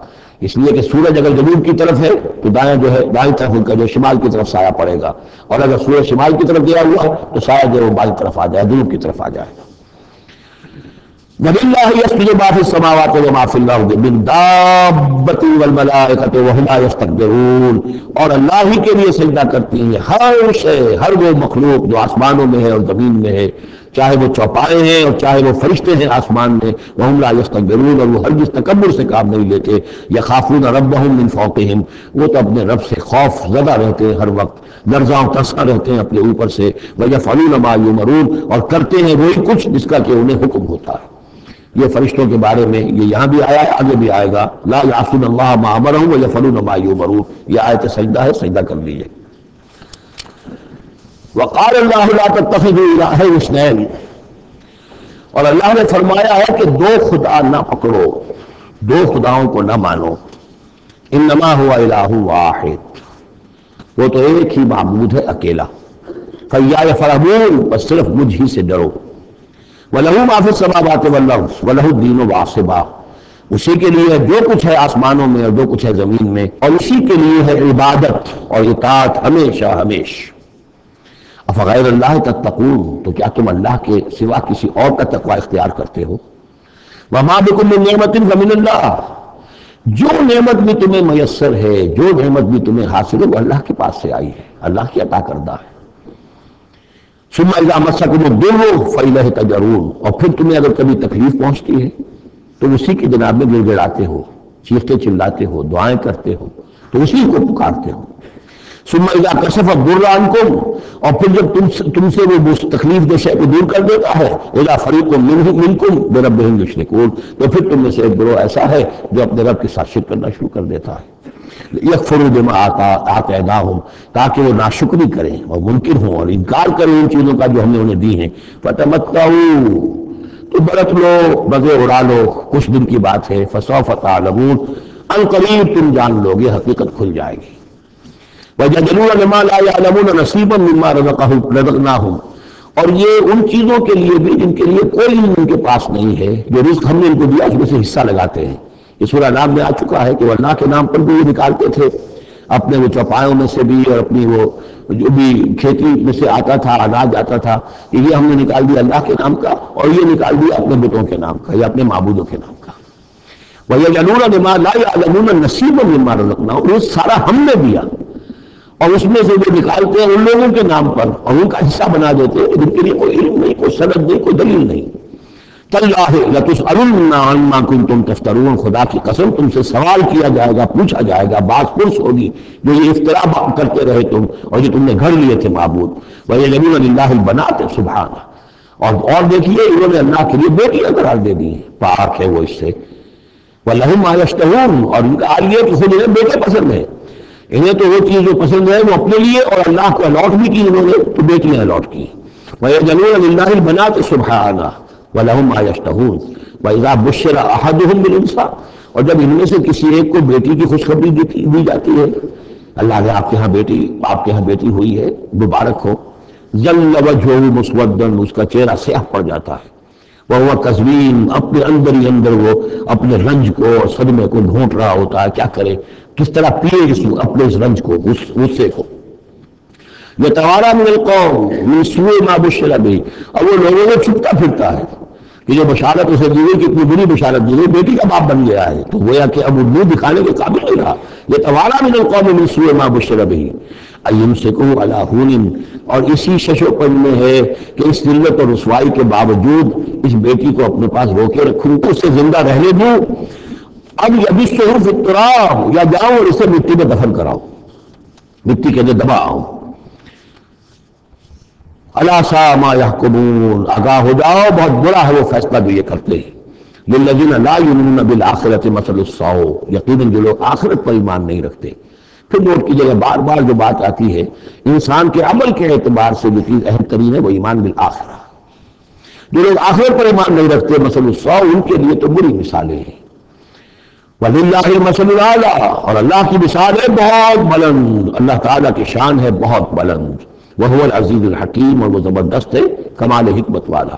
اس لیے کہ سورج اگر جنوب کی طرف ہے تو دائیں جو ہے دائیں طرف ان کا جو شمال کی طرف سایہ پڑے گا، اور اگر سورج شمال کی طرف گیا ہوا تو سایہ جو ہے وہ بائیں طرف آ جائے، جنوب کی طرف آ جائے۔ وَلِلَّهِ يَسْجُدُ مَا فِي السَّمَاوَاتِ وَمَا فِي الْأَرْضِ مِن دَابَّةٍ وَالْمَلَائِكَةُ وَهُمْ لَا يَسْتَكْبِرُونَ، اور اللہ ہی کے لیے سجدہ کرتی ہیں ہر شے، ہر وہ مخلوق جو آسمانوں میں ہے اور زمین میں ہے، چاہے وہ چوپائے ہیں اور چاہے وہ فرشتے ہیں آسمان میں، وَهُمْ لَا يَسْتَكْبِرُونَ، اور وہ ہرگز تکبر سے کام نہیں لیتے، يَخَافُونَ رَبَّهُمْ مِنْ فَوْقِهِمْ، وہ تو اپنے رب سے خوف زدہ رہتے ہیں، ہر وقت لرزاں و ترساں رہتے ہیں اپنے اوپر سے، وَيَفْعَلُونَ مَا يُؤْمَرُونَ، اور کرتے ہیں وہی کچھ جس کا کہ انہیں حکم ہوتا ہے۔ یہ فرشتوں کے بارے میں یہ یہاں بھی آیا ہے، آگے بھی آئے گا، لا يعصون اللہ ما امرهم ويفعلون ما يؤمرون، یہ آیت سجدہ ہے، سجدہ کر لیجیے۔ وقال اللہ لا تتخذوا الہین اثنین، اور اللہ نے فرمایا ہے کہ دو خدا نہ پکڑو، دو خداؤں کو نہ مانو، انما هو الہ واحد، وہ تو ایک ہی معبود ہے اکیلا، فیایا فرحبون، بس صرف مجھ ہی سے ڈرو، وَلَهُ مَا فِي السَّمَاوَاتِ وَالْأَرْضِ وَلَهُ الدِّينُ وَاصِبًا، اسی کے لیے جو کچھ ہے آسمانوں میں اور جو کچھ ہے زمین میں، اور اسی کے لیے ہے عبادت اور اطاعت ہمیشہ ہمیش۔ افغیر اللہ تتقون، تو کیا تم اللہ کے سوا کسی اور کا تقوی اختیار کرتے ہو؟ وَمَا بِكُم مِّن نِّعْمَةٍ فَمِنَ اللَّهِ، جو نعمت بھی تمہیں میسر ہے، جو نعمت بھی تمہیں حاصل ہے، وہ اللہ کے پاس سے آئی ہے، اللہ کی عطا کردہ ہے۔ ثم اذا مسکم الضر فإلیہ تجرون، اور پھر تمہیں اگر کبھی تکلیف پہنچتی ہے تو اسی کی جناب میں گر گڑاتے ہو، چیختے چلاتے ہو، دعائیں کرتے ہو، تو اسی کو پکارتے ہو۔ ثم اذا کشف الضر عنکم، اور پھر جب تم سے وہ تکلیف دہ شے کو دور کر دیتا ہے، اذا فریق منکم بربہم یشرکون، تو پھر تم میں سے ایک گروہ ایسا ہے جو اپنے رب کے ساتھ شرک کرنا شروع کر دیتا ہے۔ یکفروا بما آتیناہم، تاکہ وہ ناشکری کریں اور منکر ہوں اور انکار کریں ان چیزوں کا جو ہم نے انہیں دی ہیں۔ فتمتعوا، تو برت لو، مزے اڑا لو، کچھ دن کی بات ہے، فسوف تعلمون، ان قریب تم جان لو گے، حقیقت کھل جائے گی۔ وَيَجْعَلُونَ لِمَا لَا يَعْلَمُونَ نَصِيبًا مِّمَّا رَزَقْنَاهُمْ، اور یہ ان چیزوں کے لیے بھی جن کے لیے کوئی علم ان کے پاس نہیں ہے، جو رزق ہم نے ان کو دیا اس میں سے حصہ لگاتے ہیں۔ یہ سورہ نام میں آ چکا ہے کہ وہ اللہ کے نام پر بھی یہ نکالتے تھے، اپنے وہ چوپایوں میں سے بھی اور اپنی وہ جو بھی کھیتی میں سے آتا تھا، اناج آتا تھا، یہ ہم نے نکال دیا اللہ کے نام کا، اور یہ نکال دیا اپنے بتوں کے نام کا یا اپنے معبودوں کے نام کا۔ وَيَجْعَلُونَ لِمَا لَا يَعْلَمُونَ نَصِيبًا مِّمَّا رَزَقْنَاهُمْ، وہ سارا ہم نے دیا، اور اس میں سے وہ نکالتے ہیں ان لوگوں کے نام پر اور ان کا حصہ بنا دیتے ہیں جن کے لیے کوئی علم نہیں، کوئی سند نہیں، کوئی دلیل نہیں۔ تاللہ لتسألن عما کنتم تفترون، خدا کی قسم تم سے سوال کیا جائے گا، پوچھا جائے گا، باز پرس ہوگی جو یہ افتراء کرتے رہے تم اور جو تم نے گھڑ لیے تھے معبود۔ وَيَجْعَلُونَ لِلَّهِ الْبَنَاتِ سُبْحَانَهُ، اور دیکھیے انہوں نے اللہ کے لیے بیٹیاں قرار دے دی ہیں، پاک ہے وہ اس سے۔ وَلَهُم مَّا يَشْتَهُونَ، اور ان کا حال یہ کہ خود انہیں بیٹے پسند ہیں، انہیں تو وہ چیز جو پسند ہے وہ اپنے لیے اور اللہ کو الاٹ بھی کی انہوں نے، تو بیٹیاں الاٹ کی۔ وَيَجْعَلُونَ لِلَّهِ الْبَنَاتِ سُبْحَانَهُ وَلَهُم مَّا يَشْتَهُونَ وَإِذَا بُشِّرَ أَحَدُهُم بِالْأُنثىٰ، اور جب ان میں سے کسی ایک کو بیٹی کی خوشخبری دی جاتی ہے، اللہ نے آپ کے ہاں بیٹی ہوئی ہے، مبارک ہو، ظَلَّ وَجْهُهُ مُسْوَدًّا، اس کا چہرہ سیاہ پڑ جاتا ہے، وَهُوَ كَظِيمٌ، اپنے اندر ہی اندر وہ اپنے رنج کو اور صدمے کو ڈھونٹ رہا ہوتا ہے، کیا کرے، کس طرح پیے اپنے اس رنج کو، اس غصے کو۔ یتوارا من القوم من سوء ما بشر به، اور وہ لوگوں کو چھپتا پھرتا ہے کہ جو بشارت اسے دی گئی، کتنی بری بشارت دی گئی، بیٹی کا باپ بن گیا ہے، تو گویا کہ اب وہ منہ دکھانے کے قابل نہیں رہا۔ یتوارا من القوم من سوء ما بشر به ایمسکوا علی ہون، اور اسی ششو پن میں ہے کہ اس ذلت اور رسوائی کے باوجود اس بیٹی کو اپنے پاس روکے رکھوں، اس سے زندہ رہنے دوں، اب یبثہ فی التراب، یا جاؤ اور اسے مٹی میں دفن کراؤ، مٹی کے اندر دباؤ۔ الا ساء ما يحكمون، آگاہ ہو جاؤ بہت برا ہے وہ فیصلہ جو یہ کرتے ہیں۔ للذین لا یؤمنون بالآخرۃ مثل السوء، یقیناً جو لوگ آخرت پر ایمان نہیں رکھتے۔ پھر نوٹ کیجیے گا بار بار جو بات آتی ہے انسان کے عمل کے اعتبار سے جو چیز اہم ترین ہے وہ ایمان بالآخرہ۔ جو لوگ آخرت پر ایمان نہیں رکھتے مثل السوء، ان کے لیے تو بری مثالیں ہیں۔ وَلِلَّهِ الْمَثَلُ الْأَعْلَىٰ، اور اللہ کی مثال ہے بہت بلند، اللہ تعالیٰ کی شان ہے بہت بلند، وَهُوَ الْعَزِيزُ الْحَكِيمُ، اور وہ زبردست ہے کمال حکمت والا۔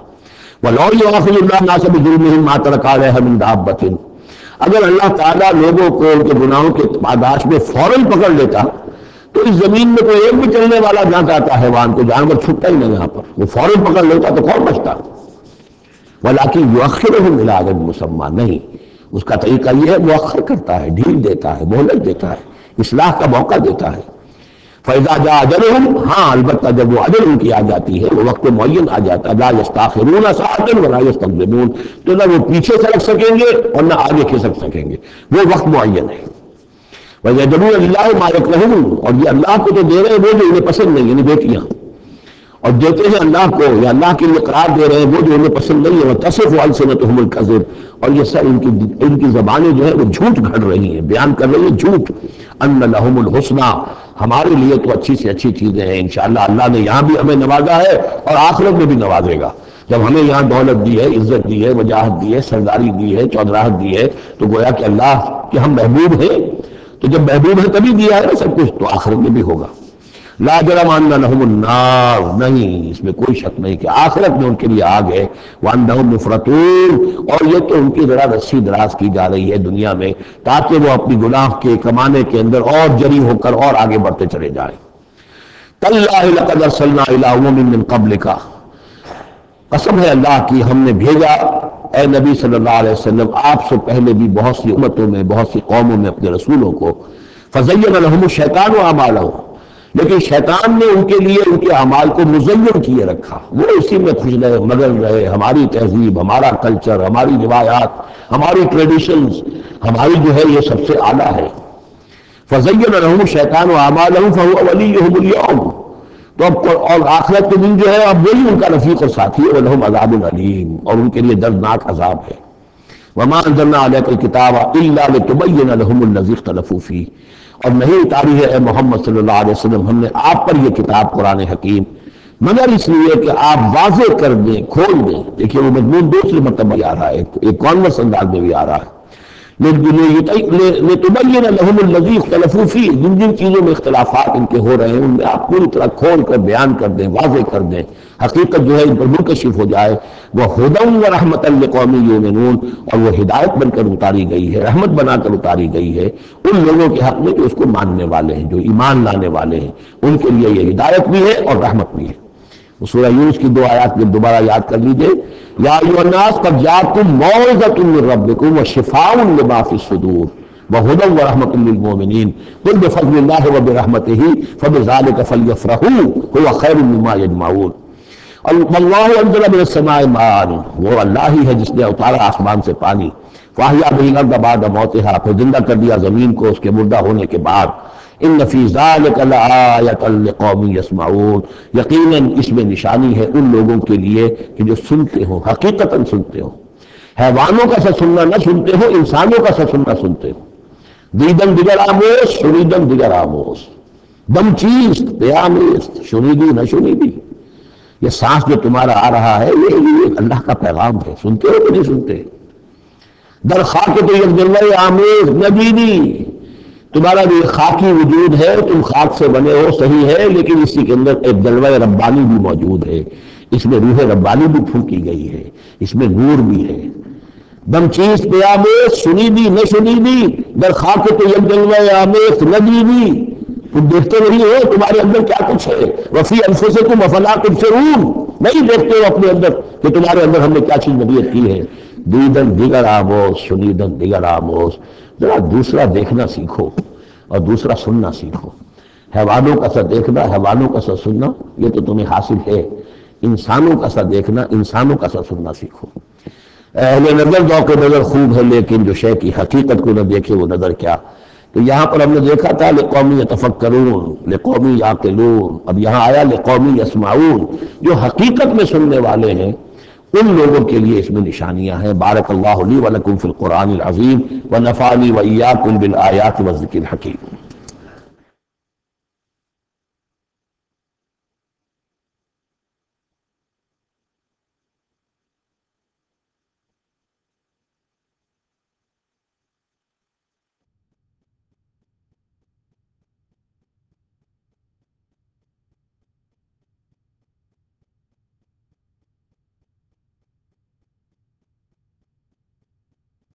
وَلَوْ يُؤَاخِذُ اللَّهُ النَّاسَ بِظُلْمِهِم مَّا تَرَكَ عَلَيْهَا مِن دَابَّةٍ، اگر اللہ تعالیٰ لوگوں کو ان کے گناہوں کے پاداش میں فوراً پکڑ لیتا تو اس زمین میں کوئی ایک بھی چلنے والا نہ جاتا حیوان کو، جانور چھٹتا ہی نہیں یہاں پر، وہ فوراً پکڑ لیتا تو کون بچتا۔ وَلَٰكِن يُؤَخِّرُهُمْ إِلَىٰ أَجَلٍ مُّسَمًّى، نہیں، اس کا طریقہ یہ ہے مؤخر کرتا ہے، ڈھیل دیتا ہے، مہلت دیتا ہے، اصلاح کا موقع دیتا ہے۔ فَإِذَا جَاءَ أَجَلُهُمْ، ہاں البتہ جب وہ اجل ان کی آ جاتی ہے، وہ وقت معین آ جاتا ہے، لَا يَسْتَأْخِرُونَ سَاعَةً وَلَا يَسْتَقْدِمُونَ، تو نہ وہ پیچھے سرک سکیں گے اور نہ آگے کھسک سکیں گے، وہ وقت معین ہے۔ وَيَجْعَلُونَ لِلَّهِ مَا يَكْرَهُونَ، اور یہ اللہ کو تو دے رہے ہیں وہ جو انہیں پسند نہیں، یعنی بیٹیاں، اور دیتے ہیں اللہ کو یا اللہ کے لیے قرار دے رہے ہیں وہ جو انہیں پسند نہیں ہے، وَتَصِفُ أَلْسِنَتُهُمُ الْكَذِبَ، اور یہ سب ان کی زبانیں جو ہے وہ جھوٹ گھڑ رہی ہیں، بیان کر رہی ہیں جھوٹ۔ أَنَّ لَهُمُ الْحُسْنَى، ہمارے لیے تو اچھی سے اچھی چیزیں ہیں، انشاءاللہ اللہ نے یہاں بھی ہمیں نوازا ہے اور آخرت میں بھی نوازے گا۔ جب ہمیں یہاں دولت دی ہے، عزت دی ہے، وجاہت دی ہے، سرداری دی ہے، چودراہت دی ہے، تو گویا کہ اللہ کے ہم محبوب ہیں، تو جب محبوب ہے تبھی دیا ہے نا سب کچھ، تو آخرت میں بھی ہوگا۔ لا جرم ان لهم النار، نہیں اس میں کوئی شک نہیں کہ آخرت میں ان کے لیے آگ ہے، وانہم مفرطون، اور یہ تو ان کی ذرا رسی دراز کی جا رہی ہے دنیا میں تاکہ وہ اپنی گناہ کے کمانے کے اندر اور جری ہو کر اور آگے بڑھتے چلے جائیں۔ تاللہ لقد ارسلنا الی امم من قبلک، قسم ہے اللہ کی ہم نے بھیجا اے نبی صلی اللہ علیہ وسلم آپ سے پہلے بھی بہت سی امتوں میں، بہت سی قوموں میں اپنے رسولوں کو، فزین لهم الشیطان اعمالهم، لیکن شیطان نے ان کے لیے ان کے اعمال کو مزین کیے رکھا، وہ اسی میں خوش رہے، مگن رہے، ہماری تہذیب، ہمارا کلچر، ہماری روایات، ہماری ٹریڈیشنز، ہماری جو ہے یہ سب سے اعلیٰ ہے۔ فزین لهم الشیطان اعمالهم فهو ولیهم اليوم، تو اب اور آخرت کے دن جو ہے اب وہی ان کا رفیق اور ساتھی ہے، وَلَهُمْ عَذَابٌ عَلِيمٌ، اور ان کے لیے دردناک عذاب ہے۔ وَمَا أَنزَلْنَا عَلَيْكَ الْكِتَابَ إِلَّا لِتُبَيِّنَ لَهُمُ الَّذِي اخْتَلَفُوا فِيهِ، اور نہیں اتاری ہے اے محمد صلی اللہ علیہ وسلم ہم نے آپ پر یہ کتاب قرآن حکیم مگر اس لیے کہ آپ واضح کر دیں، کھول دیں۔ دیکھیے وہ مضمون دوسری مرتبہ آ رہا ہے، ایک کانورس انداز میں بھی آ رہا ہے، لِتُبَيِّنَ لَهُمُ الَّذِي اخْتَلَفُوا فِيهِ، جن جن چیزوں میں اختلافات ان کے ہو رہے ہیں ان میں آپ پوری طرح کھول کر بیان کر دیں، واضح کر دیں، حقیقت جو ہے ان پر منکشف ہو جائے۔ وَهُدًى وَرَحْمَةً لِقَوْمٍ يُؤْمِنُونَ، اور وہ ہدایت بن کر اتاری گئی ہے، رحمت بنا کر اتاری گئی ہے ان لوگوں کے حق میں جو اس کو ماننے والے ہیں، جو ایمان لانے والے ہیں، ان کے لیے یہ ہدایت بھی ہے اور رحمت بھی ہے۔ سورہ یونس کی 2 آیات میں دوبارہ یاد کر لیجئے، یا ایھا الناس قد جاءتکم موعظۃ من ربکم وشفاء لما فی الصدور وہدی ورحمۃ للمؤمنین قل بفضل اللہ وبرحمتہ فبذلک فلیفرحوا ھو خیر مما یجمعون۔ اللہ انزل من السماء ماء، وہ اللہ ہی ہے جس نے اتارا آسمان سے پانی، فاحیا بہ الارض بعد موتها، پھر زندہ کر دیا زمین کو اس کے مردہ ہونے کے بعد۔ ان فی ذلک لآیۃ لقوم یسمعون، یقیناً اس میں نشانی ہے ان لوگوں کے لیے کہ جو سنتے ہو، حقیقتاً سنتے ہو، حیوانوں کا سا سننا نہ سنتے ہو، انسانوں کا سا سننا سنتے ہو۔ دیدن دیگر آموز، شنیدن دیگر آموز، دم چیست پیامیست، شنیدی نہ شنیدی، یہ سانس جو تمہارا آ رہا ہے یہ اللہ کا پیغام ہے، سنتے ہو کہ نہیں سنتے؟ در خاک تو یک جلوہ آمیز نبینی، تمہارا جو خاکی وجود ہے تم خاک سے بنے ہو صحیح ہے، لیکن اسی کے اندر ایک جلوہ ربانی بھی موجود ہے، اس میں روح ربانی بھی پھونکی گئی ہے، اس میں نور بھی ہے۔ دم چیز پہ آمیز، سنیدی نہ سنیدی، در خاک تو یک جلوہ آمیز ندیدی، تم دیکھتے نہیں ہو تمہارے اندر کیا کچھ ہے، وفی انفسکم افلا تبصرون، نہیں دیکھتے ہو اپنے اندر کہ تمہارے اندر ہم نے کیا چیز نبیت کی ہے۔ دیدن دیگر آموز، شنیدن دیگر آموز، ذرا دوسرا دیکھنا سیکھو اور دوسرا سننا سیکھو۔ حیوانوں کا سا دیکھنا، حیوانوں کا سا سننا یہ تو تمہیں حاصل ہے، انسانوں کا سا دیکھنا، انسانوں کا سا سننا سیکھو۔ اہل نظر ذوق نظر خوب ہے لیکن جو شے کی حقیقت کو نہ دیکھے وہ نظر کیا۔ تو یہاں پر ہم نے دیکھا تھا لقوم یتفکرون، لقوم یعقلون، اب یہاں آیا لقوم یسمعون، جو حقیقت میں سننے والے ہیں ان لوگوں کے لیے اس میں نشانیاں ہیں۔ بارک اللہ لی ولکم فی القرآن العظیم ونفعنی وإیاکم بالآیات والذکر الحکیم۔